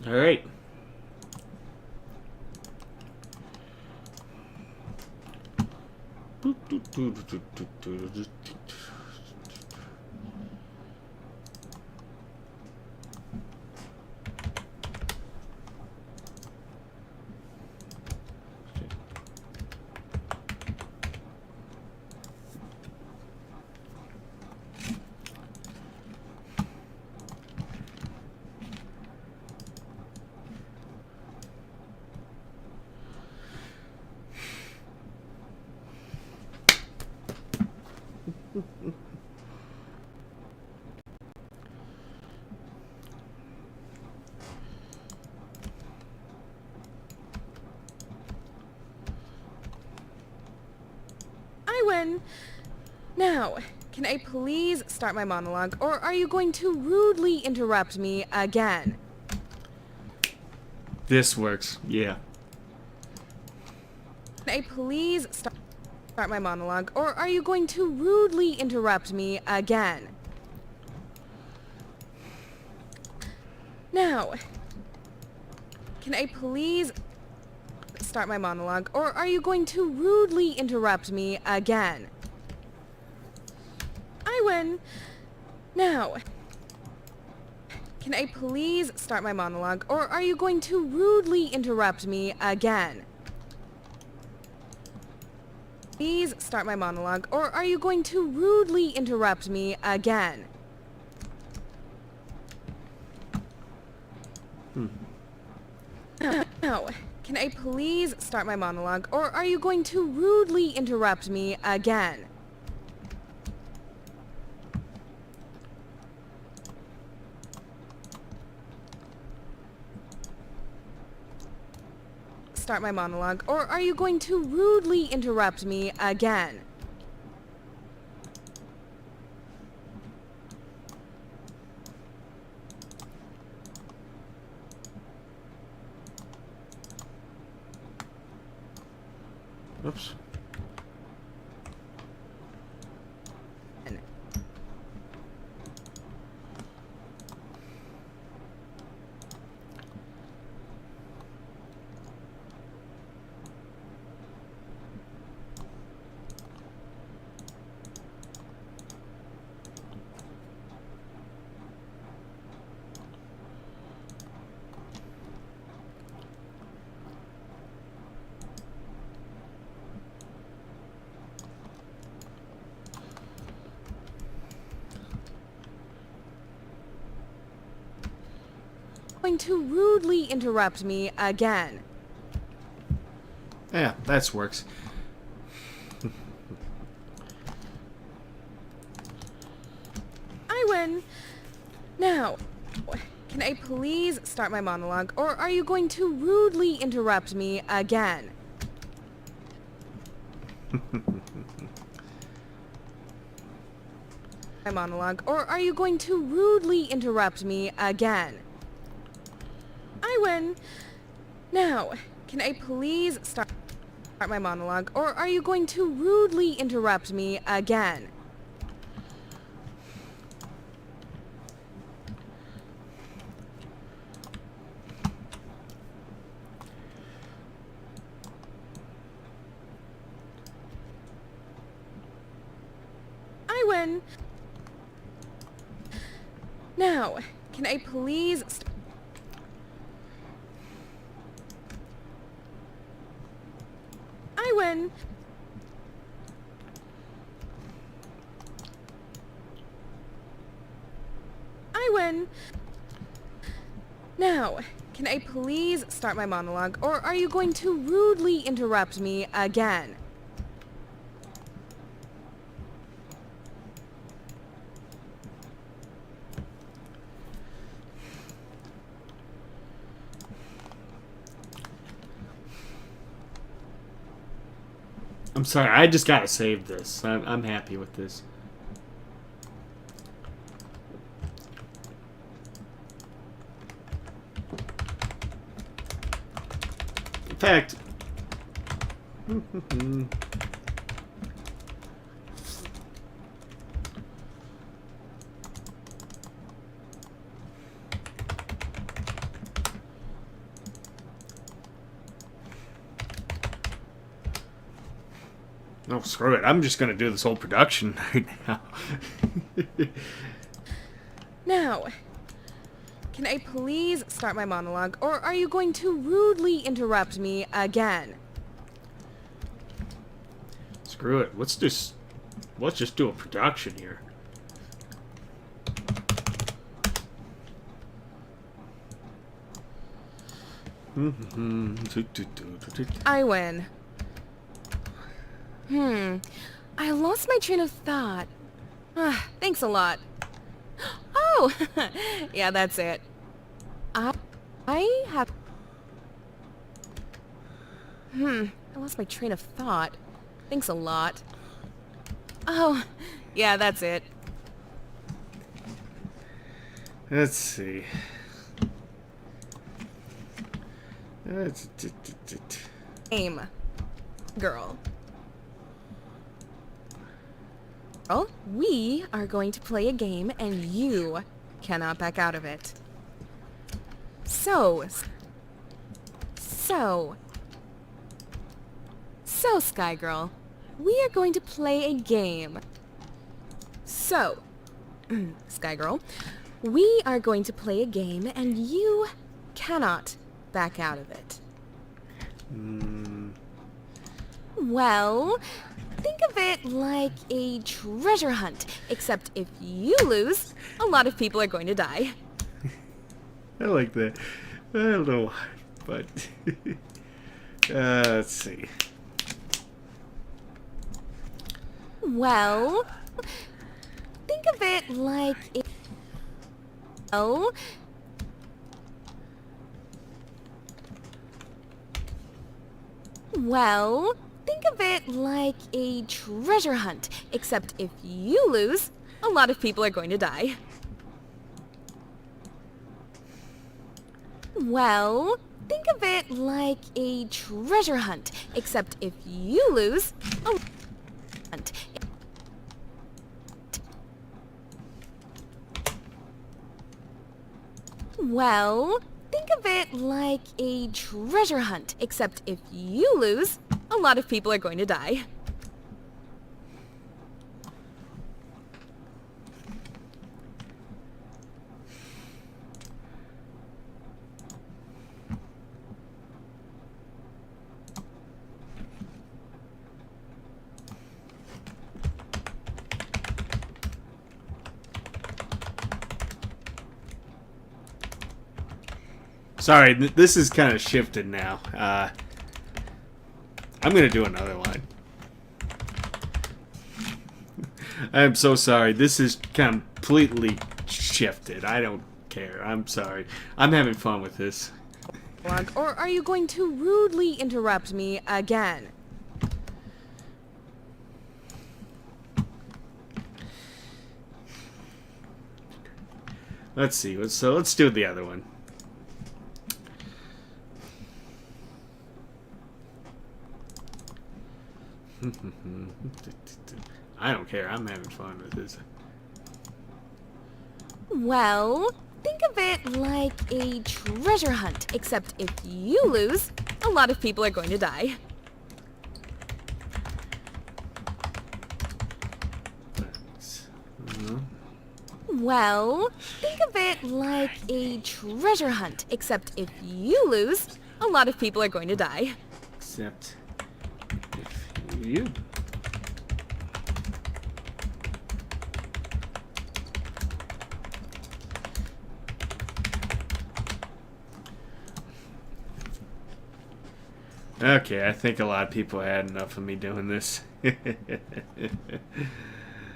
All right. win. Now, can I please start my monologue, or are you going to rudely interrupt me again? This works. Yeah. Can I please start my monologue, or are you going to rudely interrupt me again? Now, can I please start my monologue, or are you going to rudely interrupt me again? I win. Now, can I please start my monologue, or are you going to rudely interrupt me again? Please start my monologue, or are you going to rudely interrupt me again? Now, can I please start my monologue, or are you going to rudely interrupt me again? Start my monologue, or are you going to rudely interrupt me again? Oops. Going to rudely interrupt me again. Yeah, that works. I win. Now, can I please start my monologue, or are you going to rudely interrupt me again? My monologue, or are you going to rudely interrupt me again? I win. Now, can I please start my monologue, or are you going to rudely interrupt me again? I win. Now, can I please I win. I win. Now, can I please start my monologue, or are you going to rudely interrupt me again? I'm sorry, I just gotta save this. I'm happy with this. In fact... No, screw it. I'm just gonna do this whole production right now. Now, can I please start my monologue, or are you going to rudely interrupt me again? Screw it. Let's just do a production here. I win. I lost my train of thought. Thanks a lot. Oh, yeah, that's it. I have... I lost my train of thought. Thanks a lot. Oh, yeah, that's it. Let's see. Game. Girl. Well, we are going to play a game and you cannot back out of it. So, Sky Girl, we are going to play a game. So, Sky Girl, we are going to play a game and you cannot back out of it. Well, think of it like a treasure hunt, except if you lose, a lot of people are going to die. I like that. I don't know why, but let's see. Well, think of it like a... Well, think of it like a treasure hunt, except if you lose, a lot of people are going to die. Well, think of it like a treasure hunt, except if you lose, a hunt. Well, think of it like a treasure hunt, except if you lose, a lot of people are going to die. Sorry, this is kind of shifted now. I'm going to do another one. I'm so sorry. This is completely shifted. I don't care. I'm sorry. I'm having fun with this. Or are you going to rudely interrupt me again? Let's see. Let's do the other one. I don't care. I'm having fun with this. Well, think of it like a treasure hunt, except if you lose, a lot of people are going to die. Well, think of it like a treasure hunt, except if you lose, a lot of people are going to die. Except if you. Okay, I think a lot of people had enough of me doing this.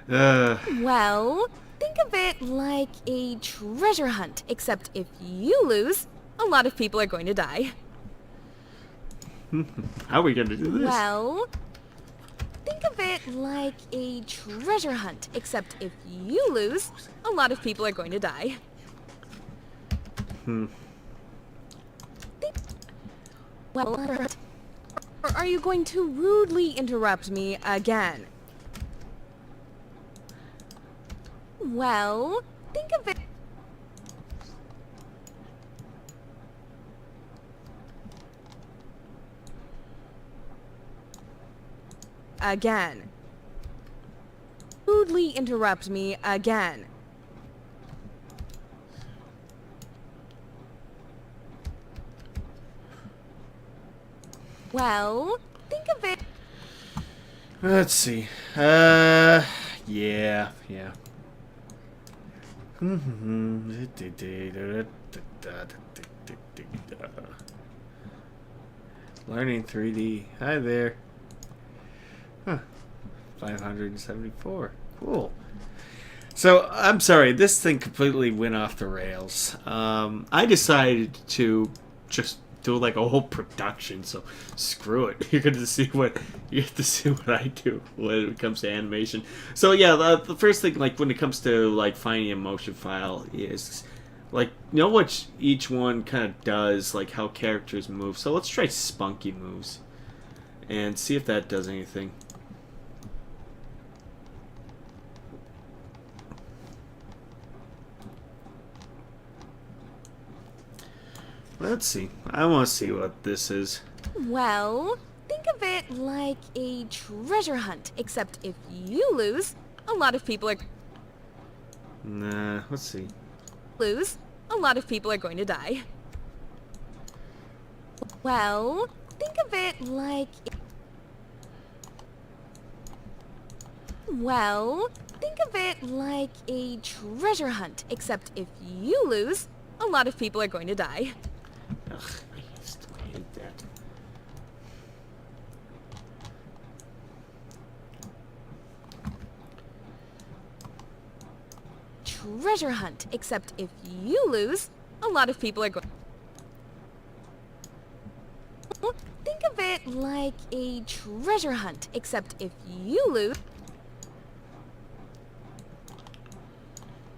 Well, think of it like a treasure hunt, except if you lose, a lot of people are going to die. How are we going to do this? Well, think of it like a treasure hunt, except if you lose, a lot of people are going to die. Well, or are you going to rudely interrupt me again? Well, think of it... Again. Rudely interrupt me again. Well, think of it... Let's see. Yeah. Learning 3D. Hi there. Huh. 574. Cool. So, I'm sorry, this thing completely went off the rails. I decided to just do like a whole production, so screw it. You're gonna see what you have to see what I do when it comes to animation. So yeah, the first thing, like when it comes to like finding a motion file, is like know what each one kind of does, like how characters move. So let's try spunky moves and see if that does anything. Let's see. I want to see what this is. Well, think of it like a treasure hunt, except if you lose, a lot of people are... Nah, let's see. Lose, a lot of people are going to die. Well, think of it like... Well, think of it like a treasure hunt, except if you lose, a lot of people are going to die. Ugh, I hate that. Treasure hunt, except if you lose, a lot of people are going... Think of it like a treasure hunt, except if you lose...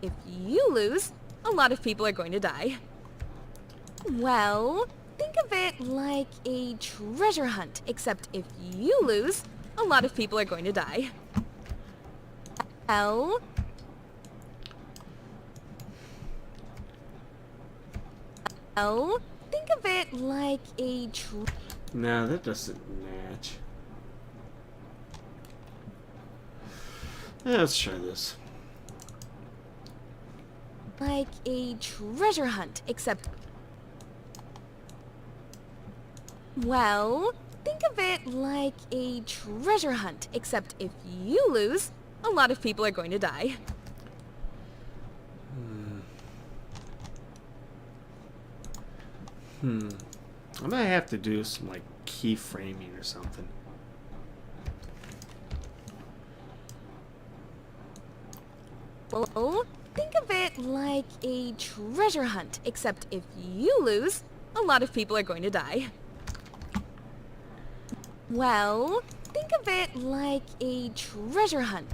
If you lose, a lot of people are going to die. Well, think of it like a treasure hunt, except if you lose, a lot of people are going to die. Well... Well, think of it like a Nah, that doesn't match. Yeah, let's try this. Like a treasure hunt, except... Well, think of it like a treasure hunt, except if you lose, a lot of people are going to die. I might have to do some like keyframing or something. Well, think of it like a treasure hunt, except if you lose, a lot of people are going to die. Well, think of it like a treasure hunt.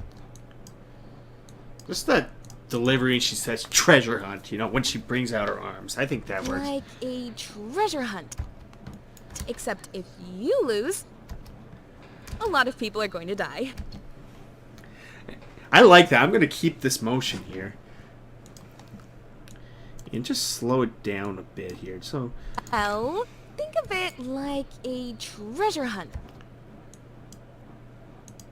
Just that delivery, and she says treasure hunt, you know, when she brings out her arms. I think that works. Like a treasure hunt. Except if you lose, a lot of people are going to die. I like that. I'm going to keep this motion here. And just slow it down a bit here. So, Well, think of it like a treasure hunt.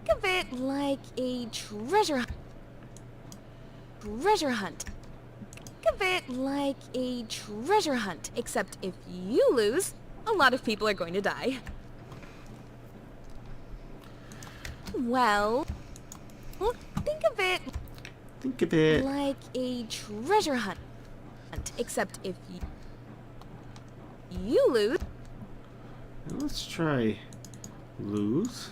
Think of it like a treasure hunt. Treasure hunt. Think of it like a treasure hunt, except if you lose, a lot of people are going to die. Well, think of it like a treasure hunt, except if you lose. Let's try lose.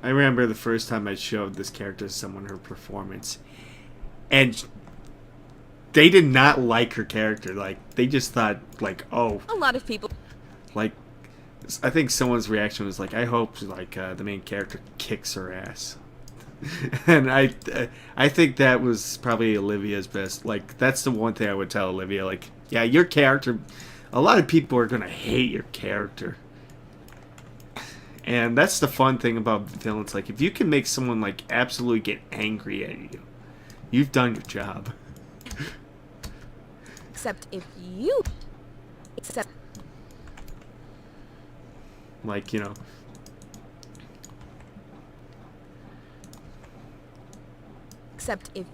I remember the first time I showed this character to someone her performance, and they did not like her character. Like, they just thought, like, oh, A lot of people. like, I think someone's reaction was like, I hope like the main character kicks her ass. And I think that was probably Olivia's best. Like, that's the one thing I would tell Olivia. Like, yeah, your character, a lot of people are gonna hate your character. And that's the fun thing about villains. Like, if you can make someone like absolutely get angry at you, you've done your job. Except if you. Except. Like, you know. Except if.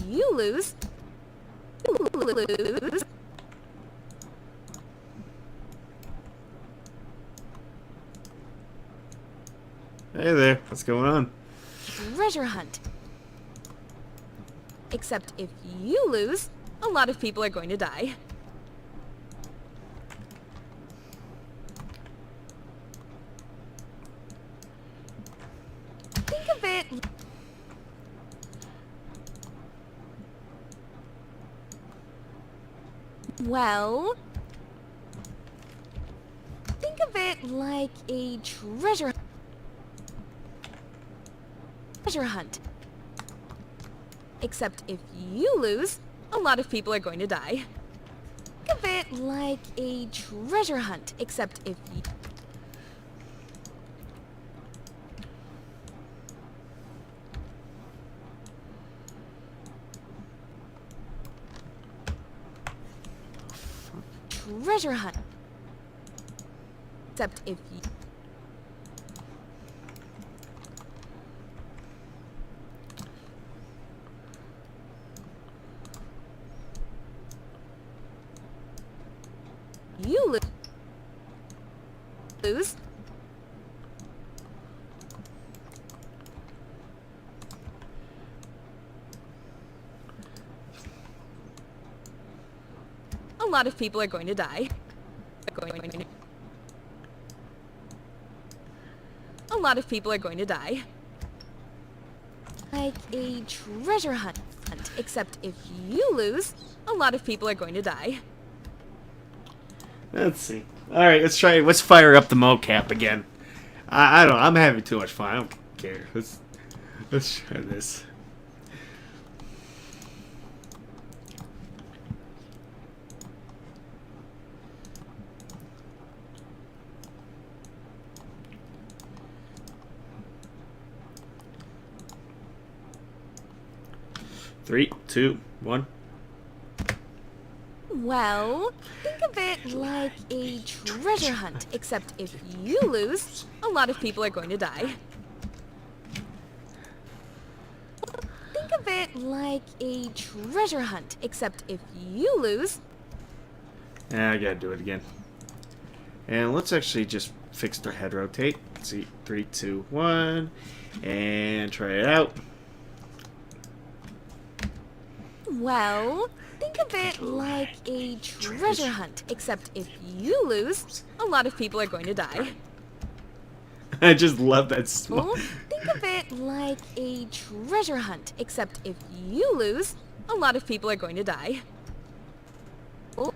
You lose. Lose. Hey there, what's going on? Treasure hunt. Except if you lose, a lot of people are going to die. Think of it... Well... Think of it like a treasure hunt. Except if you lose, a lot of people are going to die. Think of it like a treasure hunt, except if you... Treasure hunt. Except if you... You lose. A lot of people are going to die. A lot of people are going to die. Like a treasure hunt, except if you lose, a lot of people are going to die. Let's see. Alright, let's try. Let's fire up the mocap again. I don't know. I'm having too much fun. I don't care. Let's try this. Three, two, one. Well, think of it like a treasure hunt, except if you lose, a lot of people are going to die. Think of it like a treasure hunt, except if you lose... Yeah, I gotta do it again. And let's actually just fix the head rotate. Let's see. 3, 2, 1. And try it out. Well, think of it like a treasure hunt, except if you lose, a lot of people are going to die. I just love that small. Oh, think of it like a treasure hunt, except if you lose, a lot of people are going to die. Oh.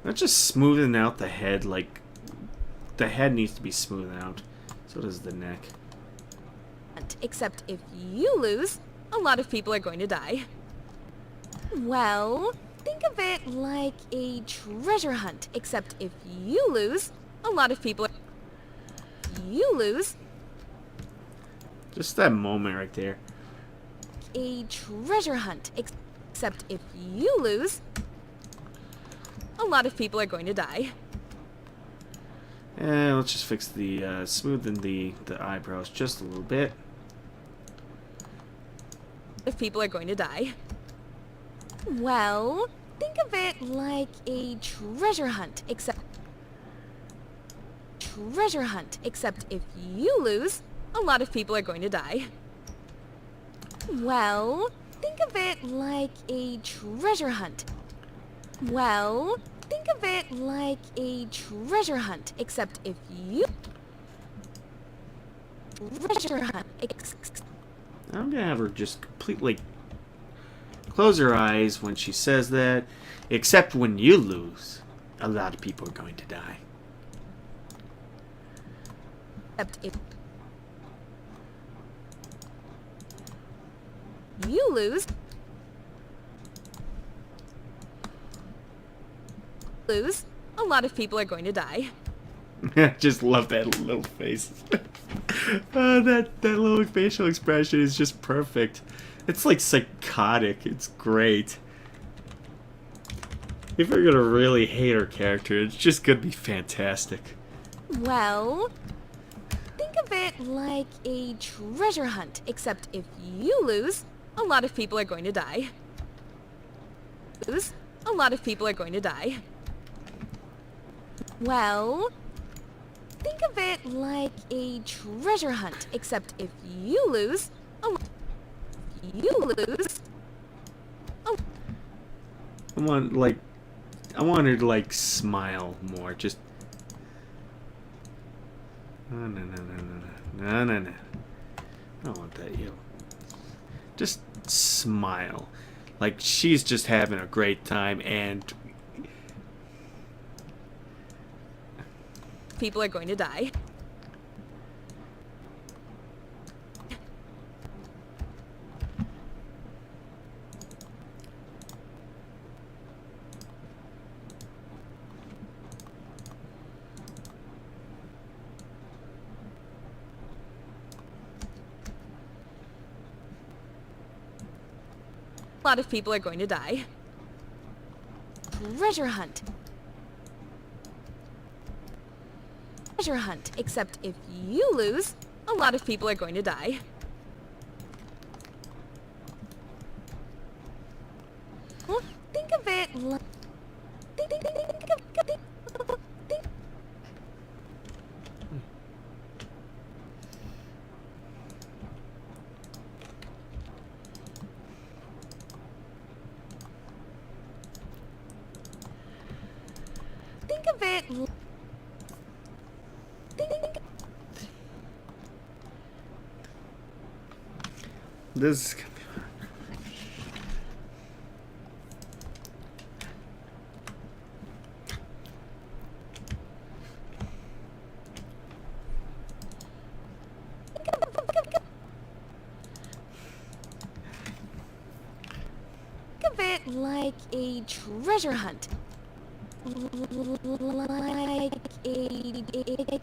Not just smoothing out the head, like the head needs to be smoothed out. So does the neck. Except if you lose, a lot of people are going to die. Well, think of it like a treasure hunt, except if you lose, a lot of people are... You lose... Just that moment right there. A treasure hunt, except if you lose, a lot of people are going to die. And let's just fix the smoothing the eyebrows just a little bit. If people are going to die. Well, think of it like a treasure hunt, except if you lose, a lot of people are going to die. Well, think of it like a treasure hunt. Well, think of it like a treasure hunt, except if you... Treasure hunt, I'm gonna have her just completely close her eyes when she says that. Except when you lose, a lot of people are going to die. Except if you lose, a lot of people are going to die. Just love that little face. That little facial expression is just perfect. It's like psychotic. It's great. If you're gonna really hate her character, it's just gonna be fantastic. Well, think of it like a treasure hunt, except if you lose, a lot of people are going to die. A lot of people are going to die. Well, think of it like a treasure hunt, except if you lose, you lose, oh, I want her to like smile more. Just no, no, no, no, no, no, no, no. I don't want that. You just smile, like she's just having a great time, and people are going to die. A lot of people are going to die. Treasure hunt. Treasure hunt, except if you lose, a lot of people are going to die. Well, think of it like... Think of it... this. Think of it like a treasure hunt. Like a...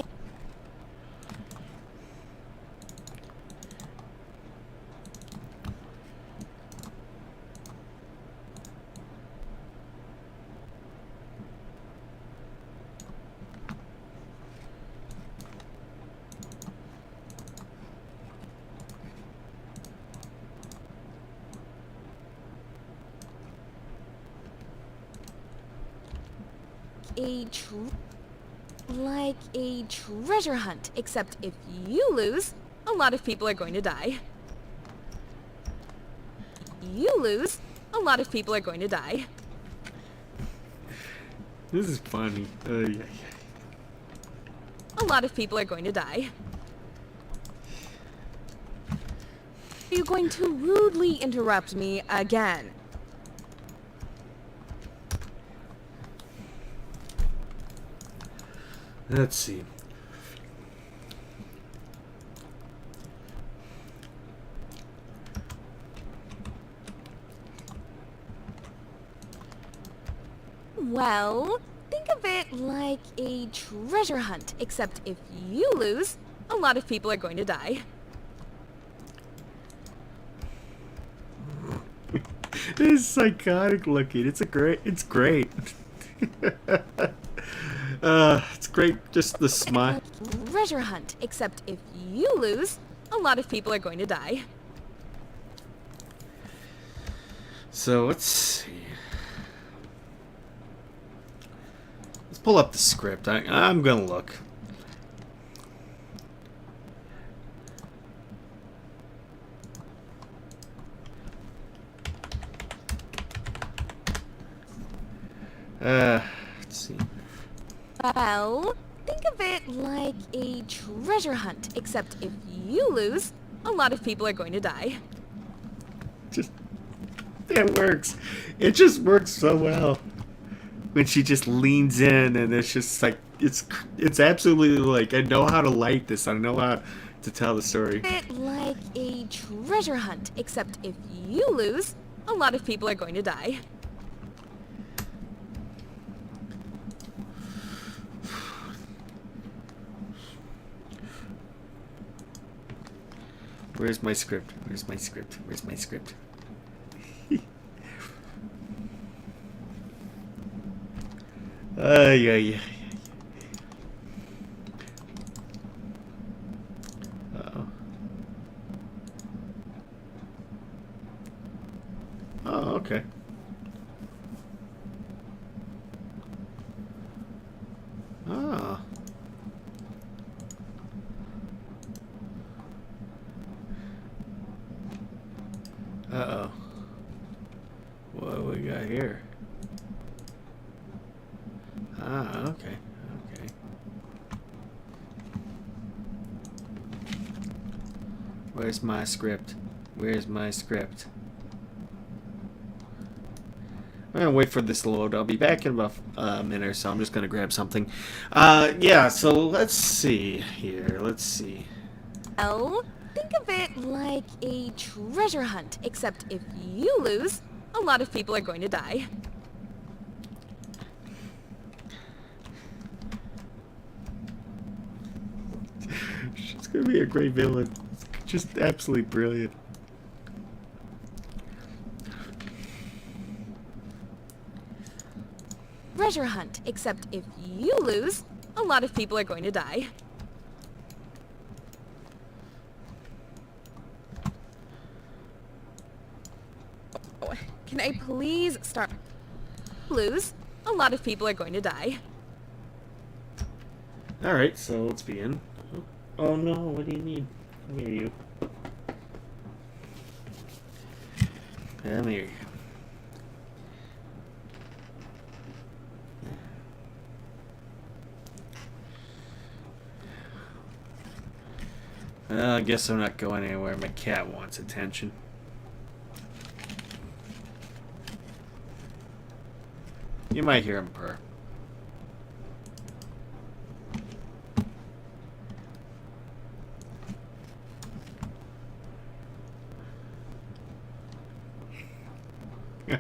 like a treasure hunt, except if you lose, a lot of people are going to die. You lose, a lot of people are going to die. This is funny. Yeah. A lot of people are going to die. Are you going to rudely interrupt me again? Let's see. Well, think of it like a treasure hunt, except if you lose, a lot of people are going to die. It is psychotic looking. It's great. It's great. Just the smile. Treasure hunt, except if you lose, a lot of people are going to die. So let's see. Let's pull up the script. I'm gonna look. Let's see. Well, think of it like a treasure hunt, except if you lose, a lot of people are going to die. Just it works. It just works so well when she just leans in, and it's just like it's absolutely like I know how to light this. I know how to tell the story. Think of it like a treasure hunt, except if you lose, a lot of people are going to die. Where's my script? Where's my script? Where's my script? Yeah. Uh-oh. Oh, okay. Ah. Ah, okay. Okay. Where's my script? Where's my script? I'm gonna wait for this to load. I'll be back in about a minute or so. I'm just gonna grab something. Yeah, so let's see here. Let's see. Well, think of it like a treasure hunt, except if you lose, a lot of people are going to die. She's gonna be a great villain. Just absolutely brilliant. Treasure hunt, except if you lose, a lot of people are going to die. Oh, can I please start? Lose, a lot of people are going to die. Alright, so let's begin. Oh no, what do you need? Come here, you. Come here. Well, I guess I'm not going anywhere. My cat wants attention. You might hear him purr.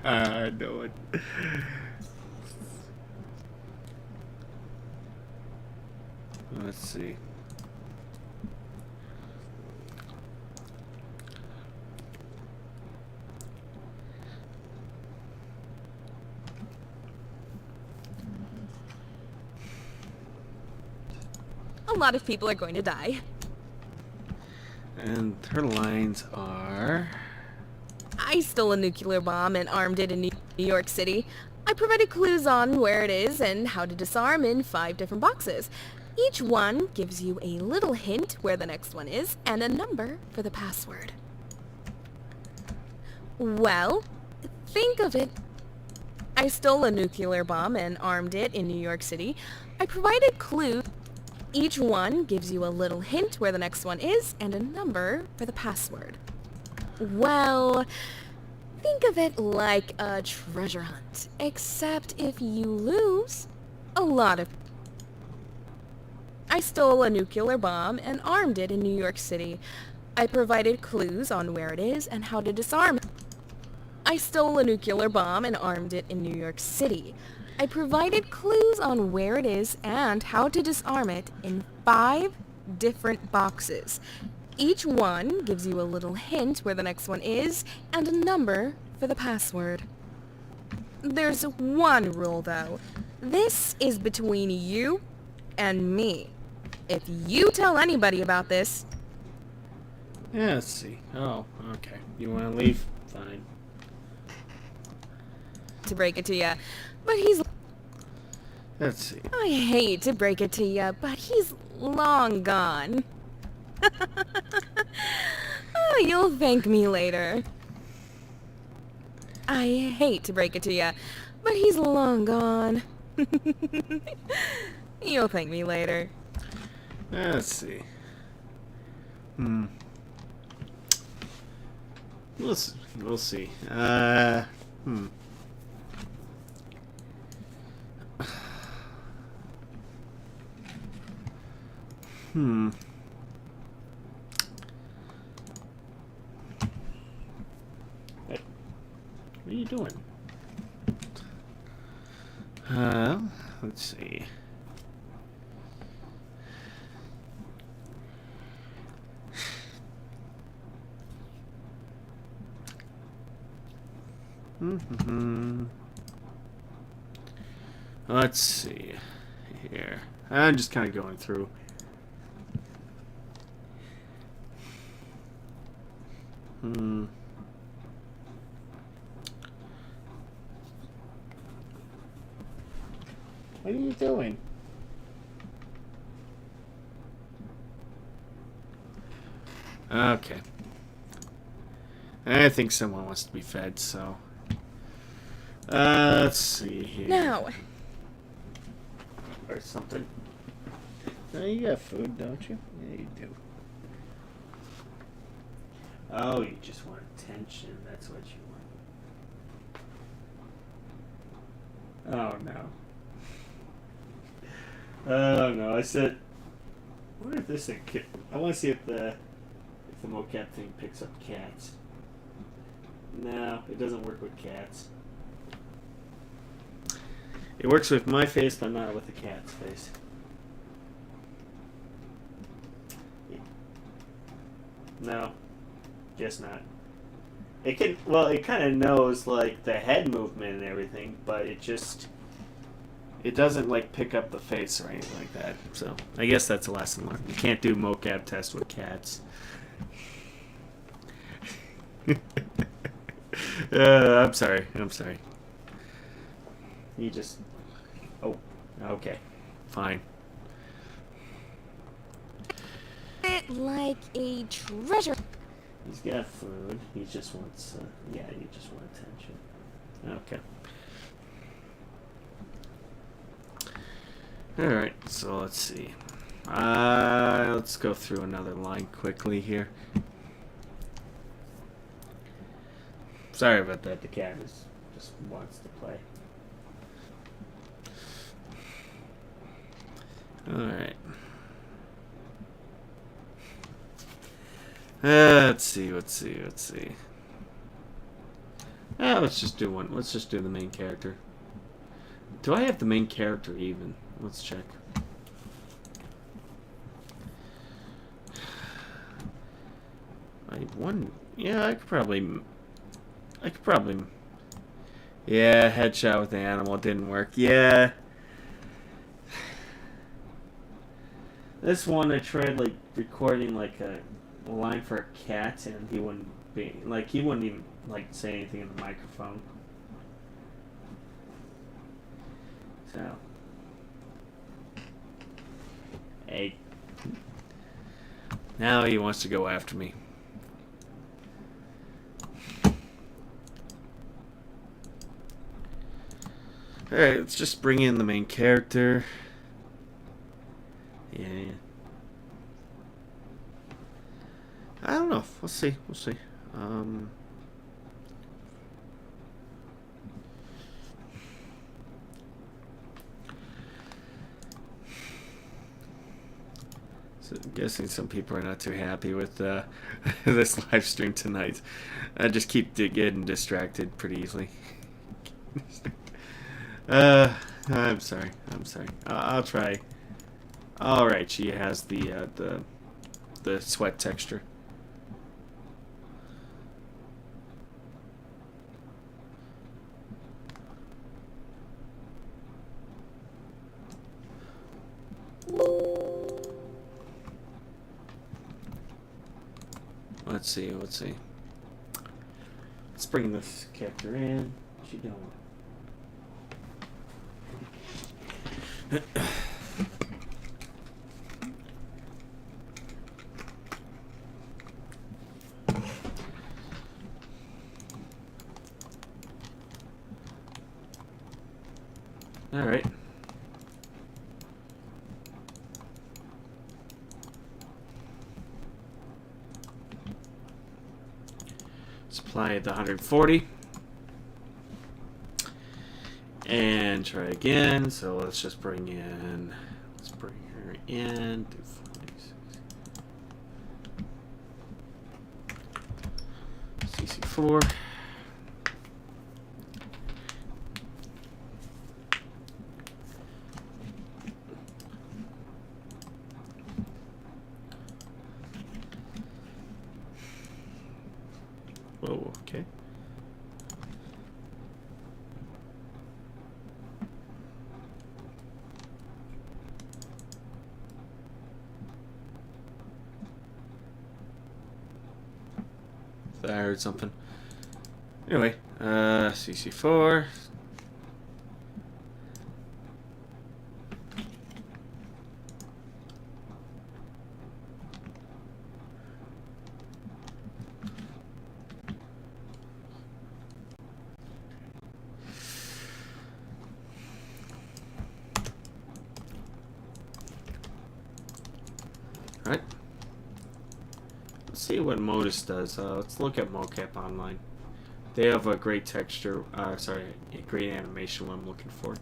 I know it. Let's see. A lot of people are going to die. And her lines are... I stole a nuclear bomb and armed it in New York City. I provided clues on where it is and how to disarm in 5 different boxes. Each one gives you a little hint where the next one is and a number for the password. Well, think of it. I stole a nuclear bomb and armed it in New York City. I provided clues. Each one gives you a little hint where the next one is and a number for the password. Well, think of it like a treasure hunt, except if you lose, a lot of... I stole a nuclear bomb and armed it in New York City. I provided clues on where it is and how to disarm it. I stole a nuclear bomb and armed it in New York City. I provided clues on where it is and how to disarm it in 5 different boxes. Each one gives you a little hint where the next one is and a number for the password. There's one rule though. This is between you and me. If you tell anybody about this... Yeah, let's see. Oh, okay. You want to leave? Fine. To break it to ya, but he's... Let's see. I hate to break it to ya, but he's long gone. Oh, you'll thank me later. I hate to break it to ya, but he's long gone. You'll thank me later. Let's see. We'll see. Hey, what are you doing? Let's see. Let's see here. I'm just kind of going through. What are you doing? Okay. I think someone wants to be fed, so... let's see here. Now, or something. No, you got food, don't you? Yeah, you do. Oh, you just want attention. That's what you want. Oh no. Oh no. I said. I wonder if this thing. I want to see if the mocap thing picks up cats. No, it doesn't work with cats. It works with my face, but not with the cat's face. No, guess not. It can. Well, it kind of knows like the head movement and everything, but it doesn't like pick up the face or anything like that. So I guess that's a lesson learned. You can't do mocap tests with cats. I'm sorry. I'm sorry. You just. Oh, okay, fine. It like a treasure. He's got food. He just wants. Yeah, you just want attention. Okay. All right. So let's see. Let's go through another line quickly here. Sorry about that. The cat just wants to play. All right. Let's see. Let's just do one. Let's just do the main character. Do I have the main character even? Let's check. Yeah, I could probably. Yeah, headshot with the animal didn't work. Yeah. This one I tried like recording like a line for a cat, and he wouldn't even like say anything in the microphone. So, hey, now he wants to go after me. All right, let's just bring in the main character. Yeah. I don't know. We'll see. So I'm guessing some people are not too happy with this live stream tonight. I just keep getting distracted pretty easily. I'm sorry. I'll try. All right, she has the sweat texture. Let's see. Let's bring this character in. What's she doing? All right. Let's apply the 140. And try again. So let's just bring her in. Do 46. CC4. Whoa, okay. I heard something. Anyway, CC4. Let's see what Modus does. Let's look at mocap online. They have a great texture, sorry, a great animation, what I'm looking for.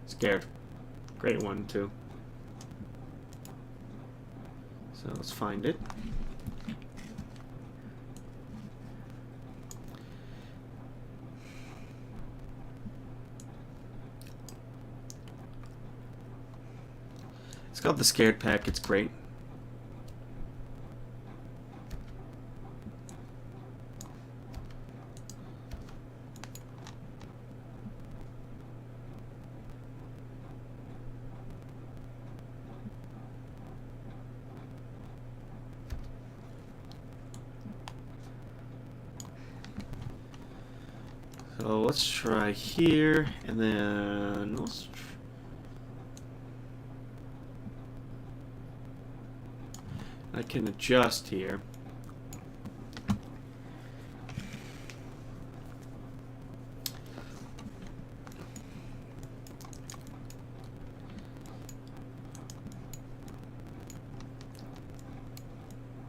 Scared. Great one, too. So let's find it. It's called the Scared Pack, it's great. So let's try here, and then let's I can adjust here.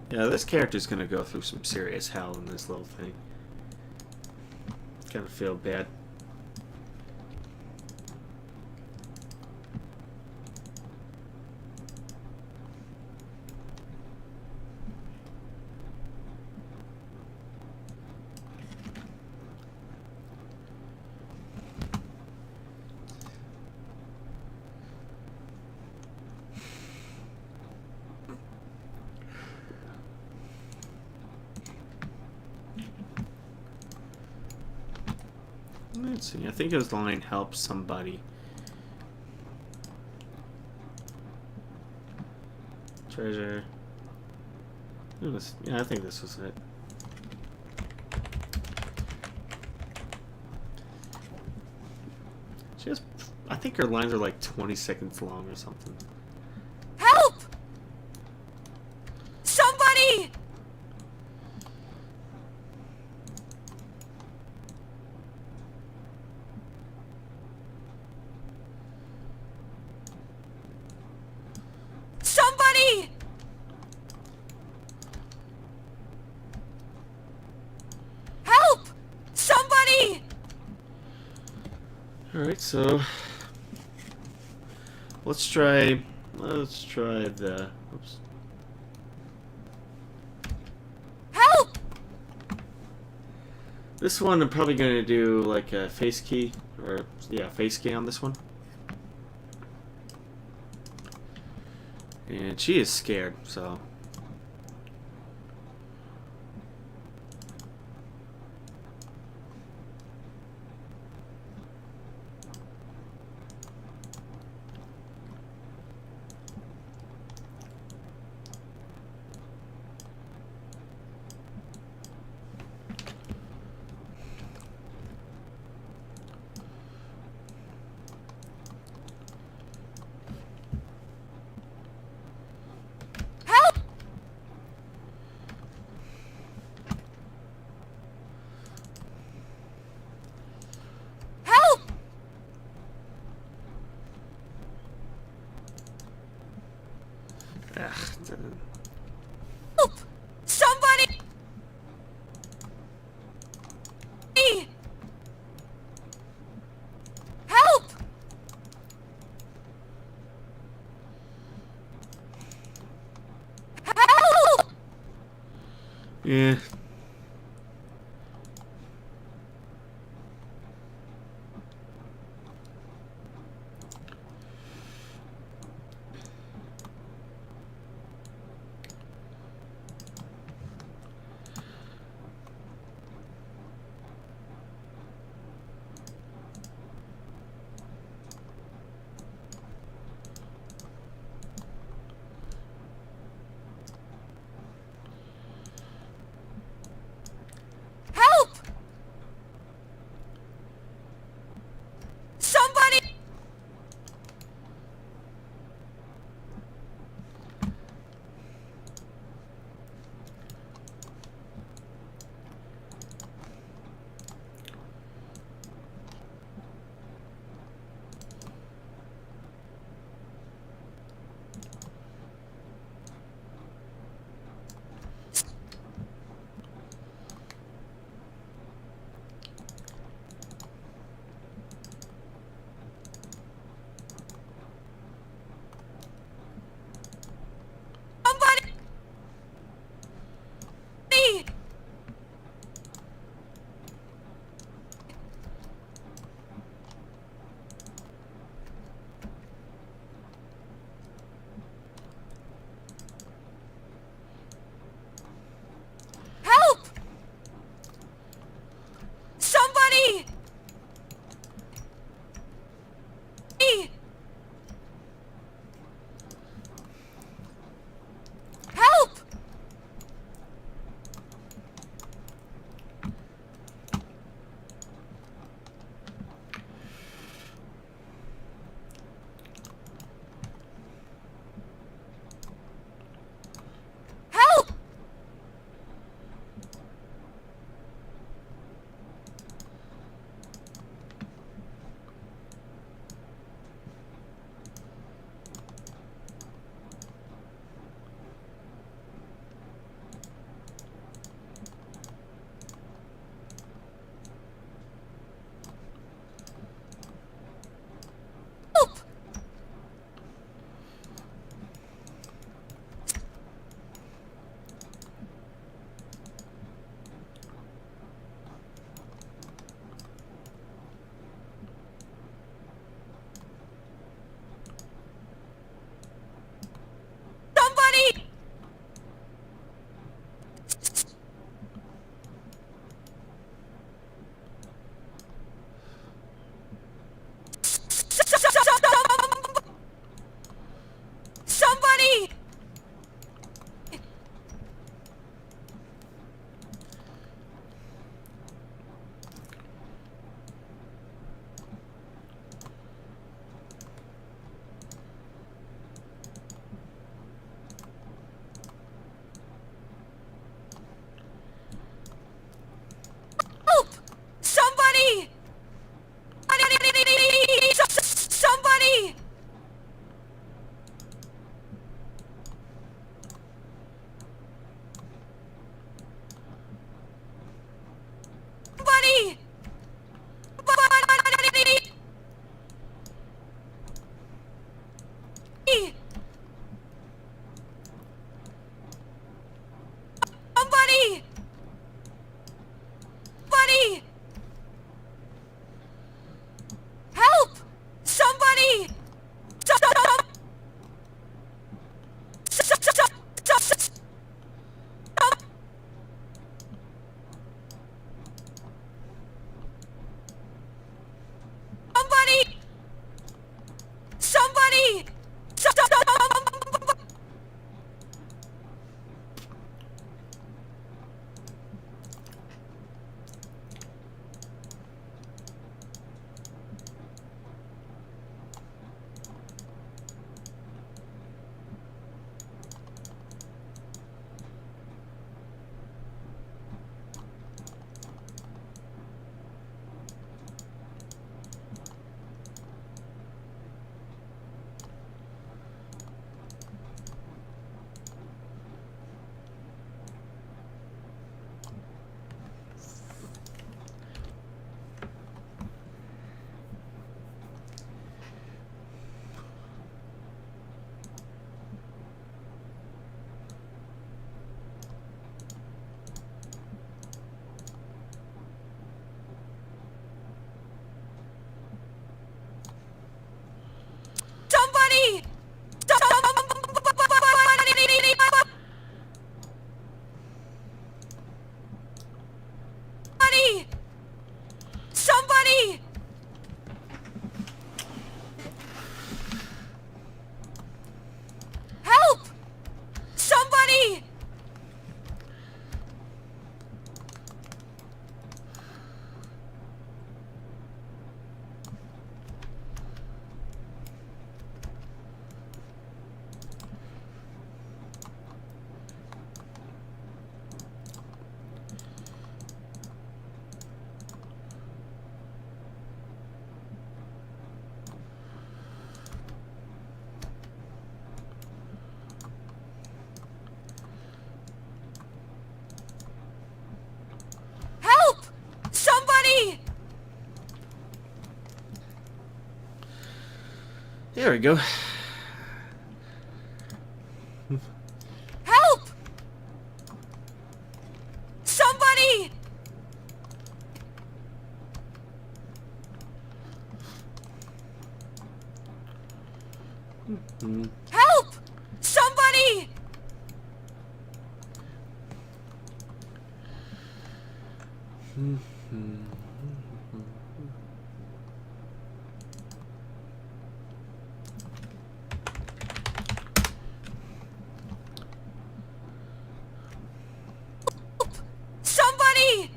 Yeah, this character's gonna go through some serious hell in this little thing. Kind of feel bad. Let's see, I think his line helps somebody. Treasure. Yeah, I think this was it. She has, I think her lines are like 20 seconds long or something. Help! Somebody! Somebody! Help! Somebody! Alright, so let's try the oops. Help! This one I'm probably gonna do like a face key, or yeah, face key on this one. And she is scared, so Help! Help! Help! Somebody! Help! Help! yeah. There we go. Help! Somebody! Help! Somebody! Somebody!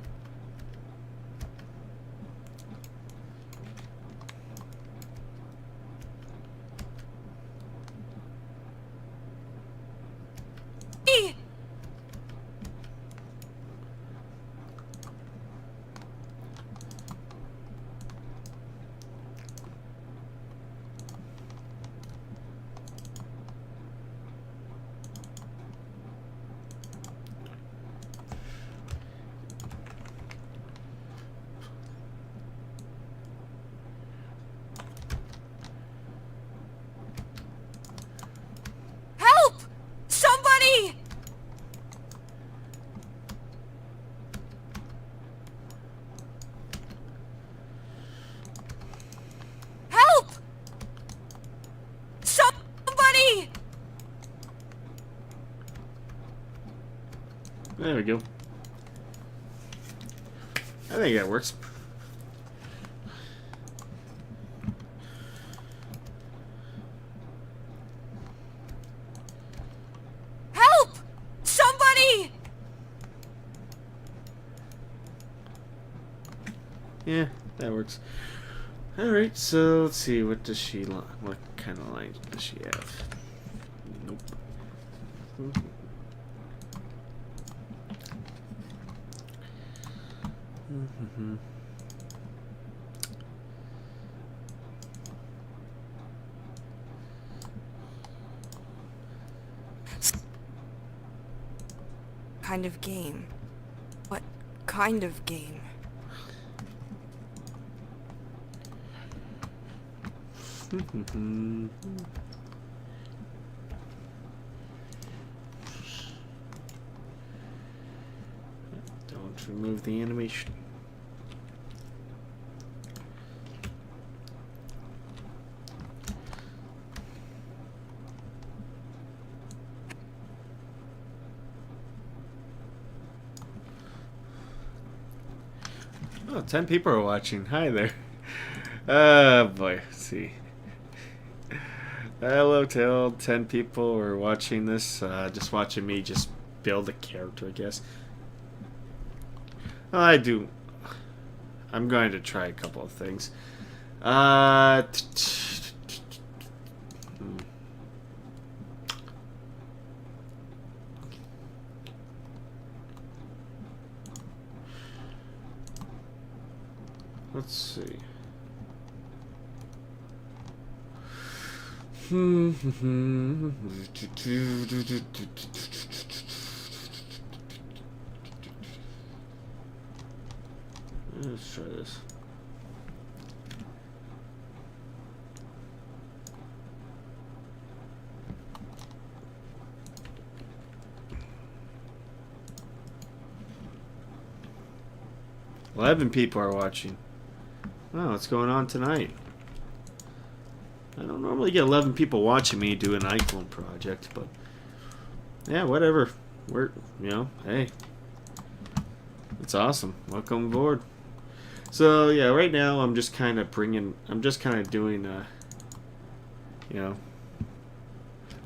Help! Somebody! Help! Somebody! There we go. I think that works. Help! Somebody! Yeah, that works. Alright, so let's see, what does she what kind of lines does she have? Nope. Kind of game. What kind of game? Don't remove the animation. Oh, 10 people are watching. Hi there. Oh boy. Let's see. Hello to 10 people are watching this. Just watching me just build a character, I guess. I do. I'm going to try a couple of things. Let's see. Let's try this. "11 people are watching. Oh, what's going on tonight? I don't normally get 11 people watching me do an iClone project, but yeah, whatever. We're, hey, it's awesome. Welcome aboard. So yeah, right now I'm just kind of doing,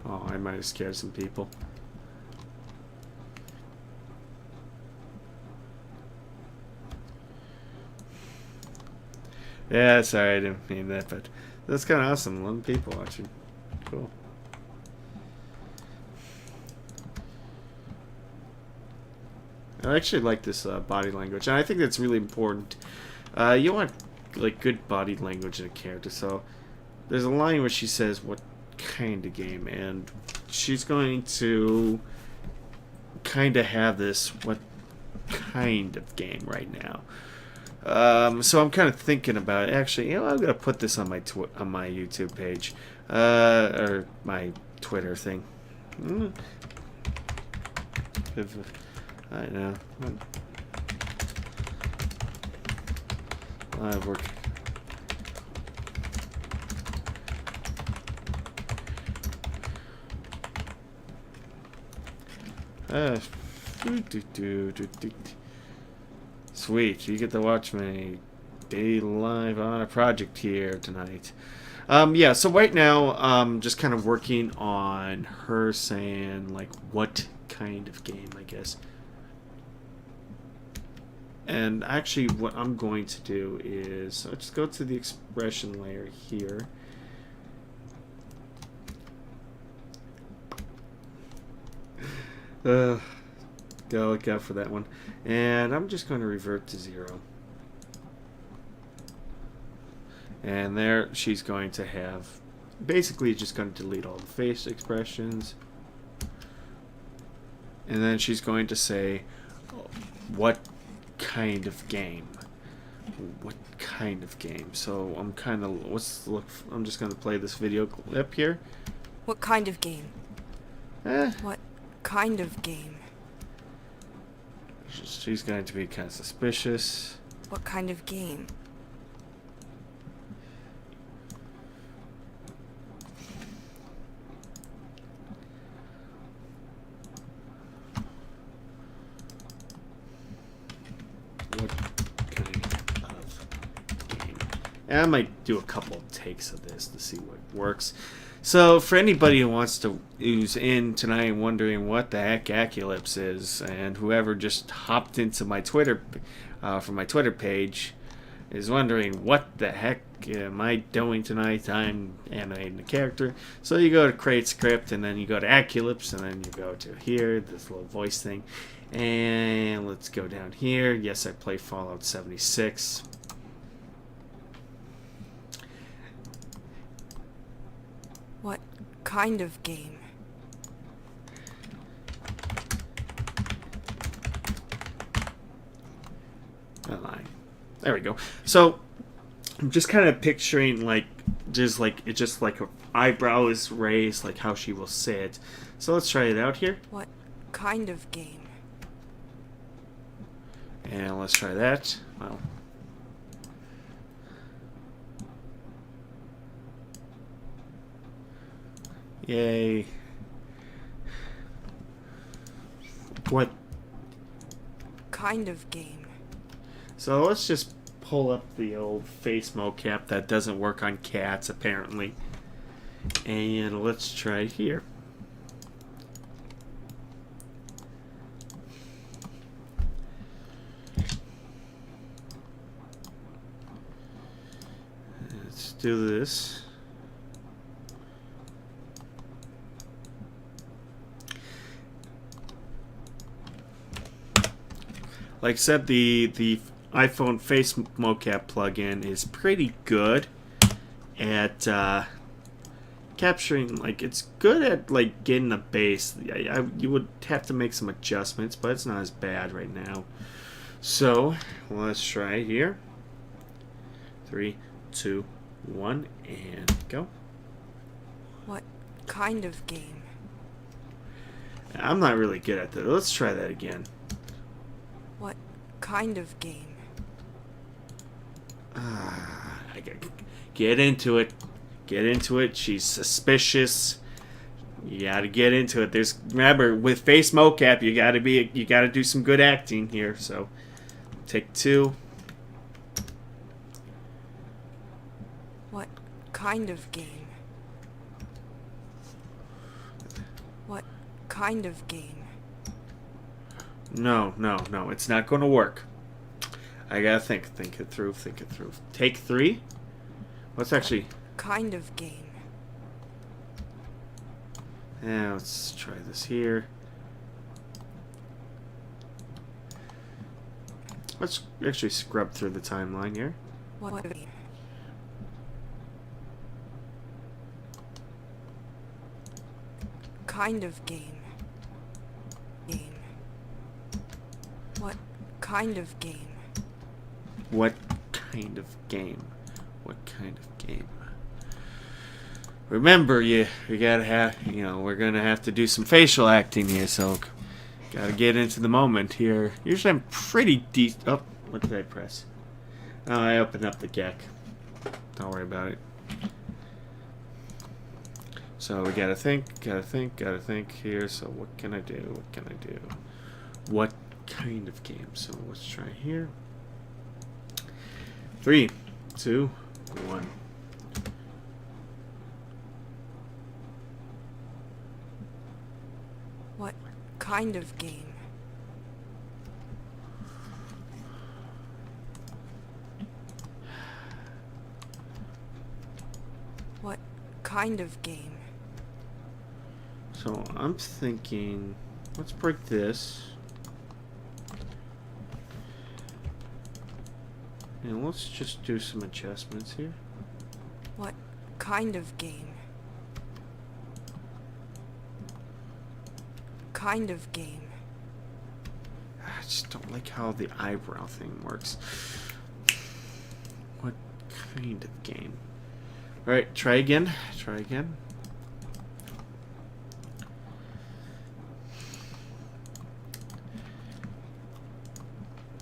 oh, I might have scared some people. Yeah, sorry, I didn't mean that, but that's kind of awesome. 11 people watching. Cool. I actually like this body language, and I think that's really important. You want like good body language in a character. So there's a line where she says, "What kind of game?" and she's going to kind of have this "what kind of game" right now. So I'm kind of thinking about it. Actually, I'm gonna put this on my YouTube page. Or my Twitter thing. I know. Live work. Sweet, you get to watch me day live on a project here tonight. Yeah, so right now, just kind of working on her saying, like, what kind of game, I guess. And actually, what I'm going to do is, so just go to the expression layer here. Gotta look out for that one. And I'm just going to revert to 0. And there, she's going to have, basically just going to delete all the face expressions. And then she's going to say, what kind of game? What kind of game? So I'm kind of, I'm just going to play this video clip here. What kind of game? What kind of game? She's going to be kind of suspicious. What kind of game? What kind of game? And I might do a couple of takes of this to see what works. So, for anybody who's in tonight wondering what the heck Aculips is, and whoever just hopped into my Twitter, from my Twitter page, is wondering what the heck am I doing tonight, I'm animating a character. So you go to Create Script, and then you go to Aculips, and then you go to here, this little voice thing. And let's go down here. Yes, I play Fallout 76. What kind of game? There we go. So I'm just kind of picturing like just like her eyebrow is raised, like how she will say it. So let's try it out here. What kind of game? And let's try that. Well. Yay. What kind of game? So let's just pull up the old face mocap that doesn't work on cats apparently. And let's try it here. Let's do this. Like I said, the iPhone face mocap plugin is pretty good at capturing, like it's good at like getting the base. You would have to make some adjustments, but it's not as bad right now. So let's try it here. 3, 2, 1, and go. What kind of game? I'm not really good at that. Let's try that again. What kind of game? I gotta get into it. Get into it. She's suspicious. You gotta get into it. Remember, with face mocap, you gotta do some good acting here. So, take 2. What kind of game? What kind of game? No, it's not gonna work. I gotta think it through. Take 3. Let's actually. Kind of game. Yeah, let's try this here. Let's actually scrub through the timeline here. What game? Kind of game. Game. What kind of game? What kind of game? What kind of game? remember, you gotta have, we're gonna have to do some facial acting here, so gotta get into the moment here. Usually I'm pretty decent. Oh, what did I press? Oh, I opened up the GEC. Don't worry about it. So we gotta think here. So what can I do? What kind of game? So let's try here. 3, 2, 1. What kind of game? What kind of game? So I'm thinking, let's break this. And let's just do some adjustments here. What kind of game? Kind of game. I just don't like how the eyebrow thing works. What kind of game? Alright, try again.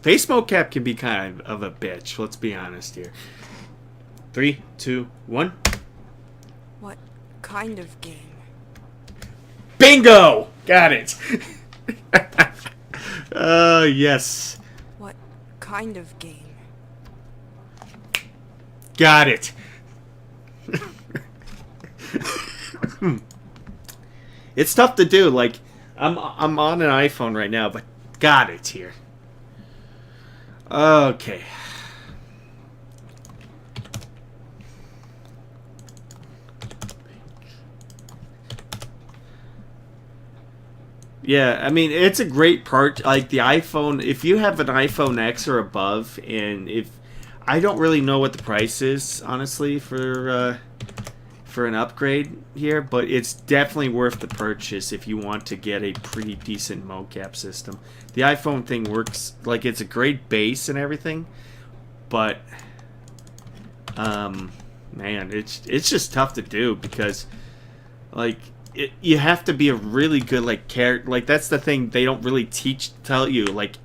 Face mocap can be kind of a bitch, let's be honest here. 3, 2, 1. What kind of game? Bingo! Got it! Yes. What kind of game? Got it! It's tough to do, like, I'm on an iPhone right now, but got it here. Okay. Yeah, I mean, it's a great part. Like the iPhone, if you have an iPhone X or above, and if I don't really know what the price is, honestly, for an upgrade here, but it's definitely worth the purchase if you want to get a pretty decent mocap system. The iPhone thing works, like, it's a great base and everything, but man, it's just tough to do because, like, you have to be a really good, like, character. Like, that's the thing they don't really tell you, like,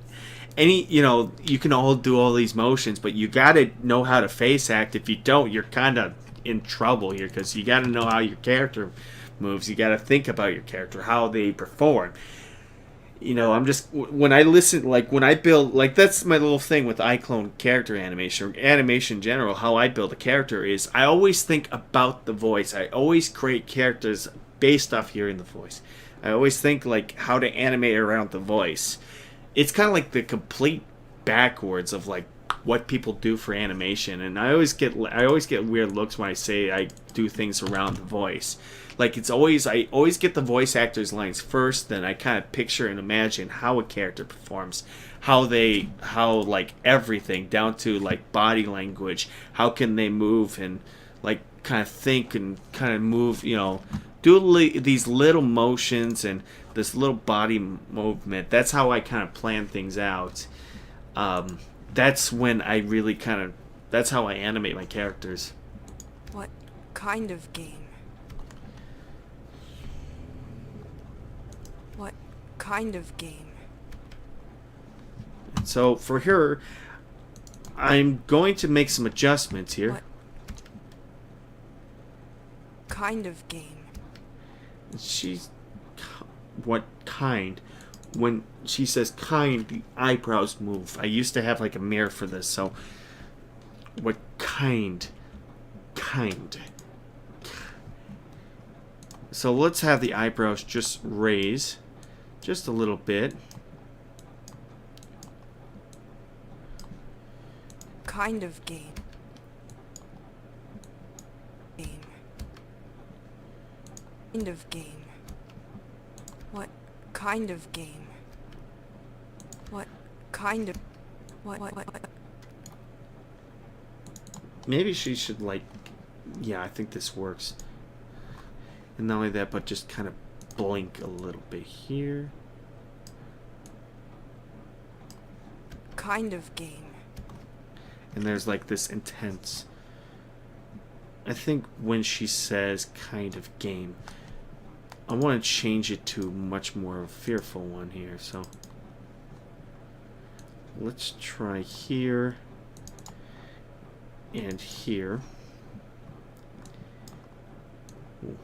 you can all do all these motions, but you gotta know how to face act. If you don't, you're kind of in trouble here, because you gotta know how your character moves. You gotta think about your character, how they perform. I'm just, when I listen, like, when I build, like, that's my little thing with iClone character animation, or animation in general. How I build a character is I always think about the voice. I always create characters based off hearing the voice. I always think, like, how to animate around the voice. It's kind of like the complete backwards of, like, what people do for animation, and I always get weird looks when I say I do things around the voice. Like, I always get the voice actors' lines first, then I kind of picture and imagine how a character performs, how like everything down to, like, body language, how can they move and, like, kind of think and kind of move, do these little motions and this little body movement. That's how I kind of plan things out. That's when I really that's how I animate my characters. What kind of game? What kind of game? So for her, I'm going to make some adjustments here. What kind of game? What kind? When she says kind, the eyebrows move. I used to have, like, a mirror for this, so what kind? So let's have the eyebrows just raise just a little bit. Kind of game. Kind of game. What kind of game? What kind of... What? Maybe she should, like... Yeah, I think this works. And not only that, but just kind of blink a little bit here. Kind of game. And there's, like, this intense... I think when she says kind of game, I want to change it to much more fearful one here. So let's try here and here. Ooh.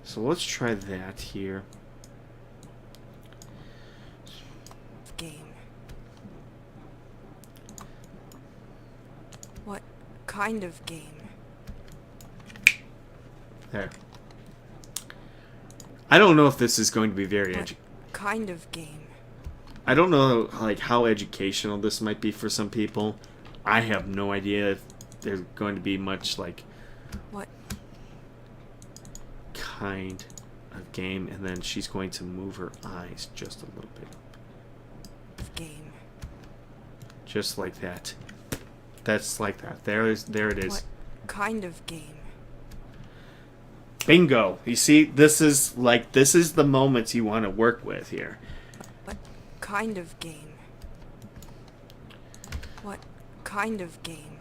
So let's try that here. Game. What kind of game? There. I don't know if this is going to be very What kind of game? I don't know like how educational this might be for some people. I have no idea if there's going to be much like What kind of game, and then she's going to move her eyes just a little bit. game? Just like that. That's like that. There it is. What kind of game? Bingo. You see, this is the moments you want to work with here. What kind of game? What kind of game?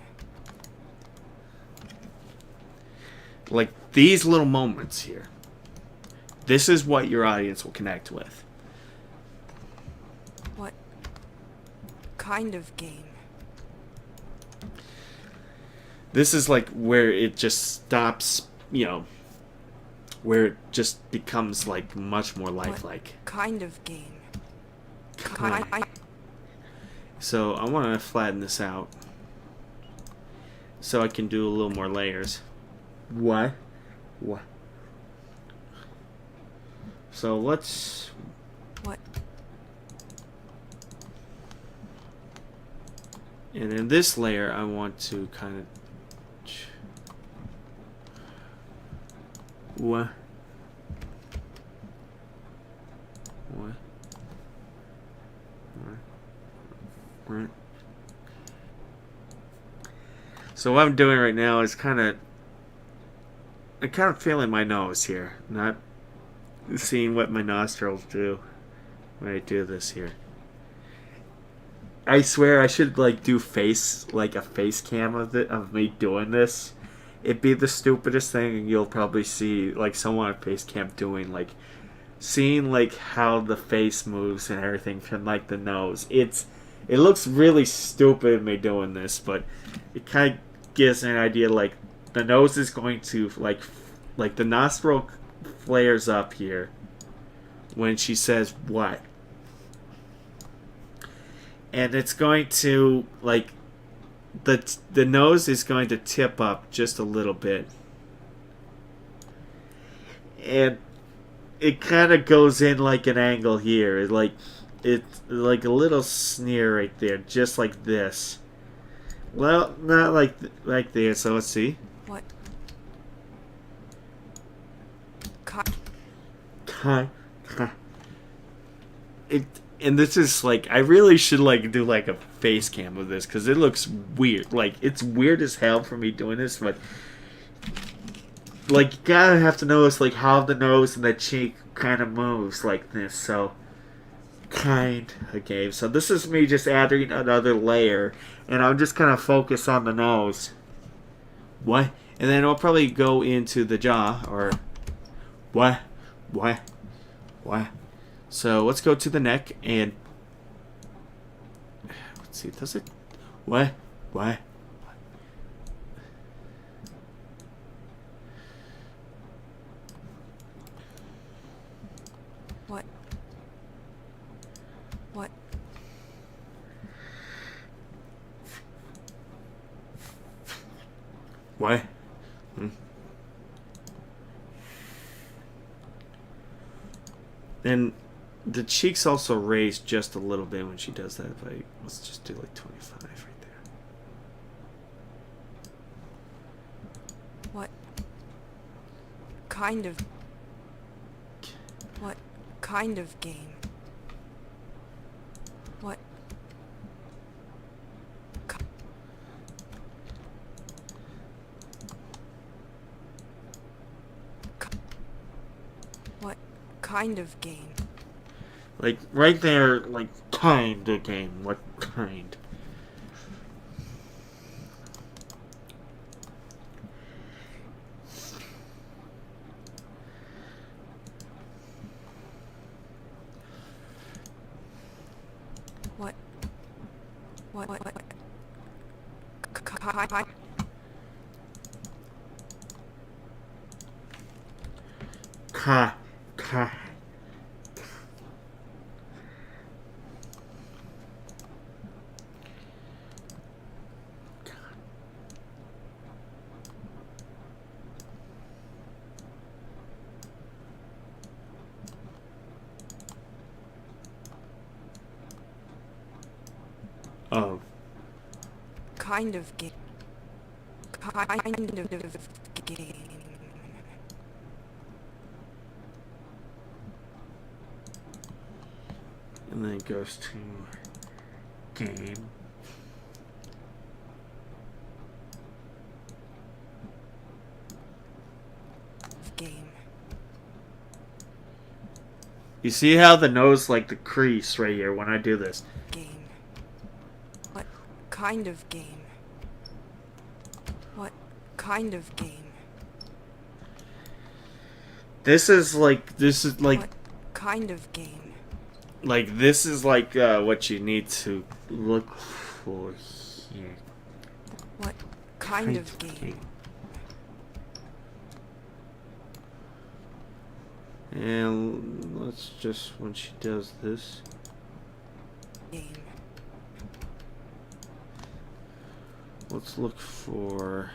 Like these little moments here. This is what your audience will connect with. What kind of game? This is like where it just stops, you know, where it just becomes like much more lifelike. What kind of game? So I want to flatten this out so I can do a little more layers. What? So let's... What? And in this layer, I want to kind of... What? Right. So what I'm doing right now is I'm kind of feeling my nose here, not seeing what my nostrils do when I do this here. I swear I should like do a face cam of me doing this. It'd be the stupidest thing you'll probably see like someone on face cam doing, like seeing like how the face moves and everything from like the nose. It looks really stupid me doing this, but it kind of gives an idea like the nose is going to like the nostril flares up here when she says what. And it's going to like the nose is going to tip up just a little bit. And it kind of goes in like an angle here. It's like a little sneer right there, just like this. Well, not like there. So let's see. What? And this is like, I really should like do like a face cam of this because it looks weird. Like it's weird as hell for me doing this, but like you gotta have to notice like how the nose and the cheek kind of moves like this. So kind of game. So this is me just adding another layer, and I'm just kind of focus on the nose. What? And then I'll probably go into the jaw or what? So let's go to the neck and let's see. Does it? What? What What? And the cheeks also raise just a little bit when she does that. Like, let's just do like 25 right there. What kind of game? What kind of game? Like right there, like kind of game. What kind? Ka. Ka. Oh. Kind of game. Kind of game. And then it goes to game. Game. You see how the nose like the crease right here when I do this? Game. What kind of game? What kind of game? This is like What kind of game? like this is like what you need to look for here. What kind of game? And let's just, when she does this, Game. let's look for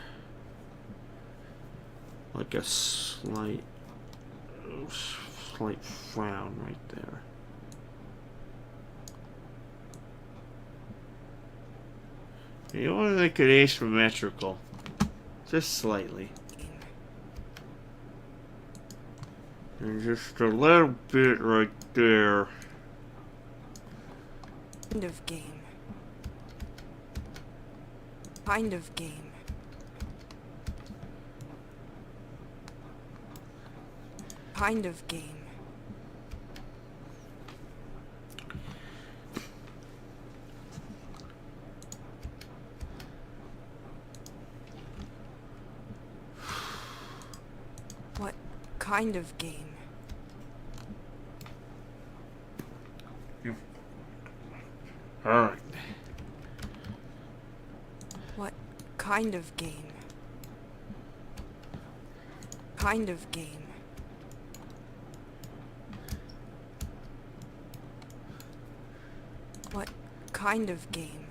like a slight frown right there. You want to make it asymmetrical, just slightly. And just a little bit right there. Kind of game. Kind of game. Kind of game. What kind of game? Alright. What kind of game? Kind of game. What kind of game?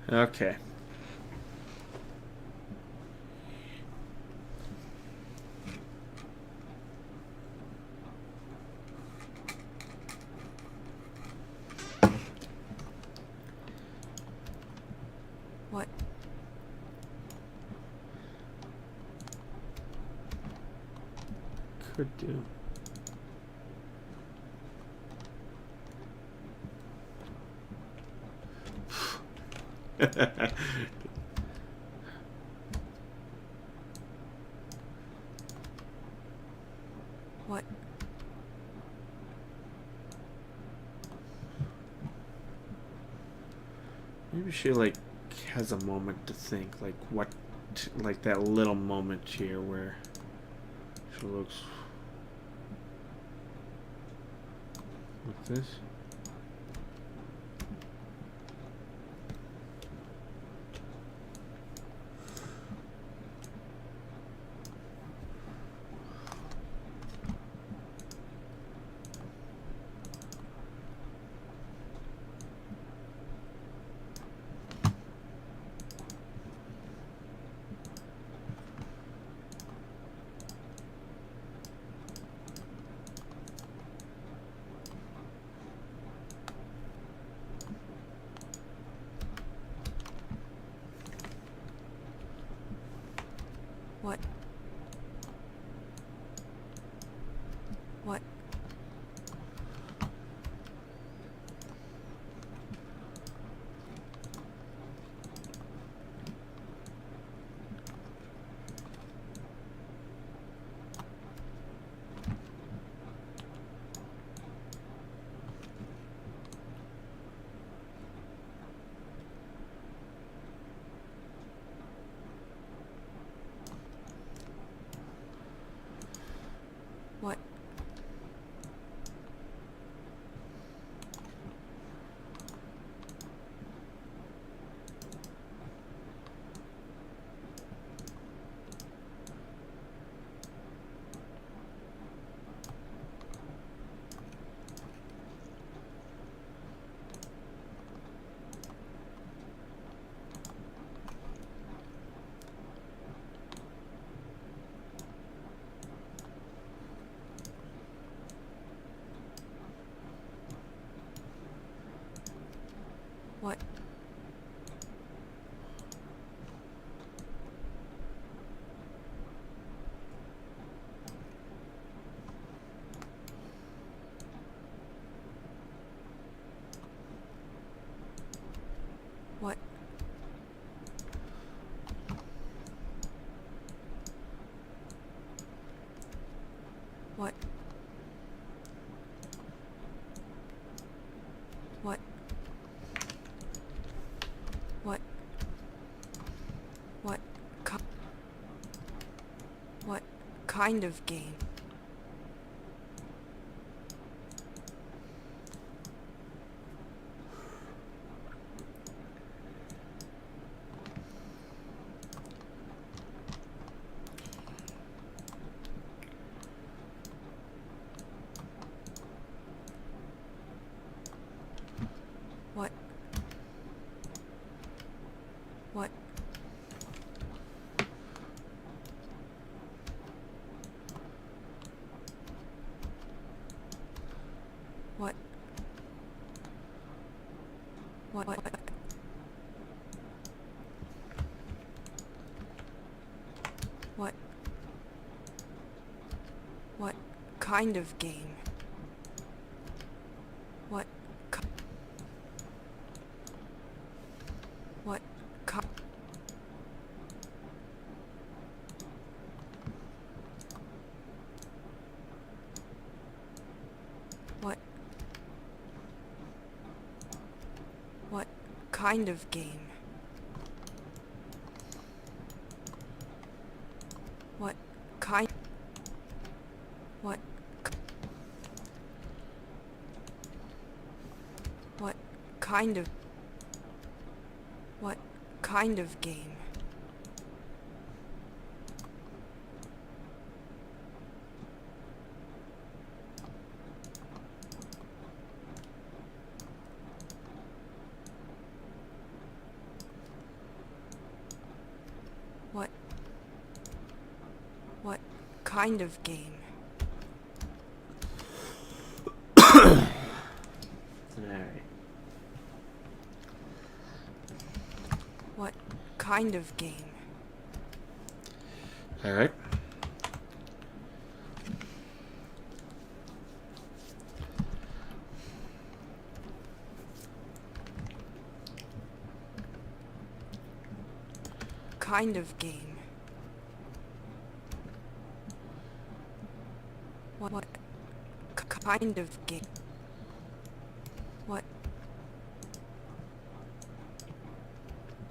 Okay. What? Could do. What? Maybe she like has a moment to think, like what, like that little moment here where she looks like this. What? What? What? What? What kind of game? What? What? What? What? What? What kind of game? What? What? What? What kind of game? What kind? What? What kind of? What kind of game? What? What kind of game? Alright. What kind of game? Alright. Kind of game? What kind of game? What?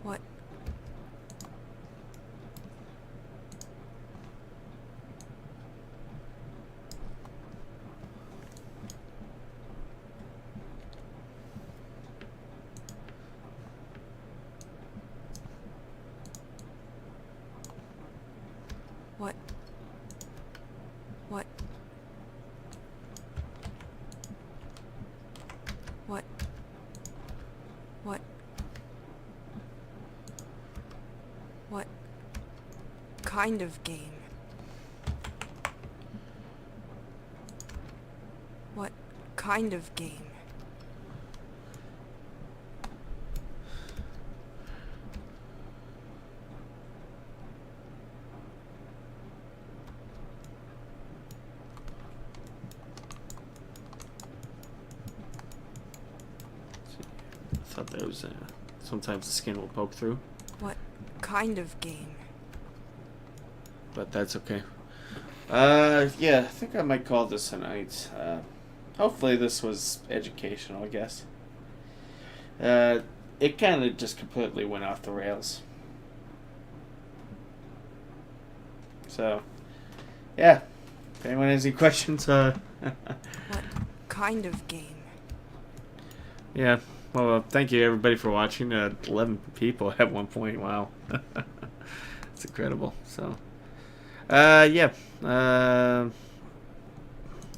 What? What? What? What? What? What kind of game? What kind of game? I thought there was sometimes the skin will poke through, What kind of game? but that's okay. Yeah, I think I might call this a night. Hopefully this was educational, I guess. It kind of just completely went off the rails. So, yeah. If anyone has any questions, What kind of game? yeah. Well, thank you everybody for watching. 11 people at one point. Wow. It's incredible. So, yeah. Yeah.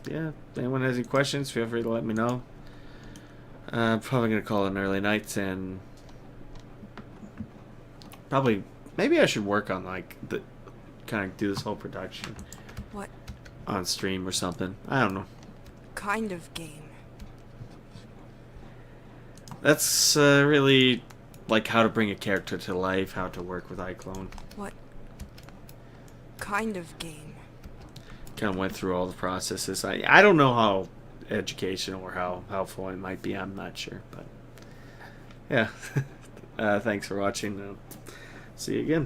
If anyone has any questions, feel free to let me know. Probably going to call it an early night, and probably, maybe I should work on, like, the kind of do this whole production What on stream or something. I don't know. kind of game? That's really like how to bring a character to life, how to work with iClone. What kind of game? Kind of went through all the processes. I don't know how educational or how helpful it might be. I'm not sure, but yeah. Thanks for watching. See you again.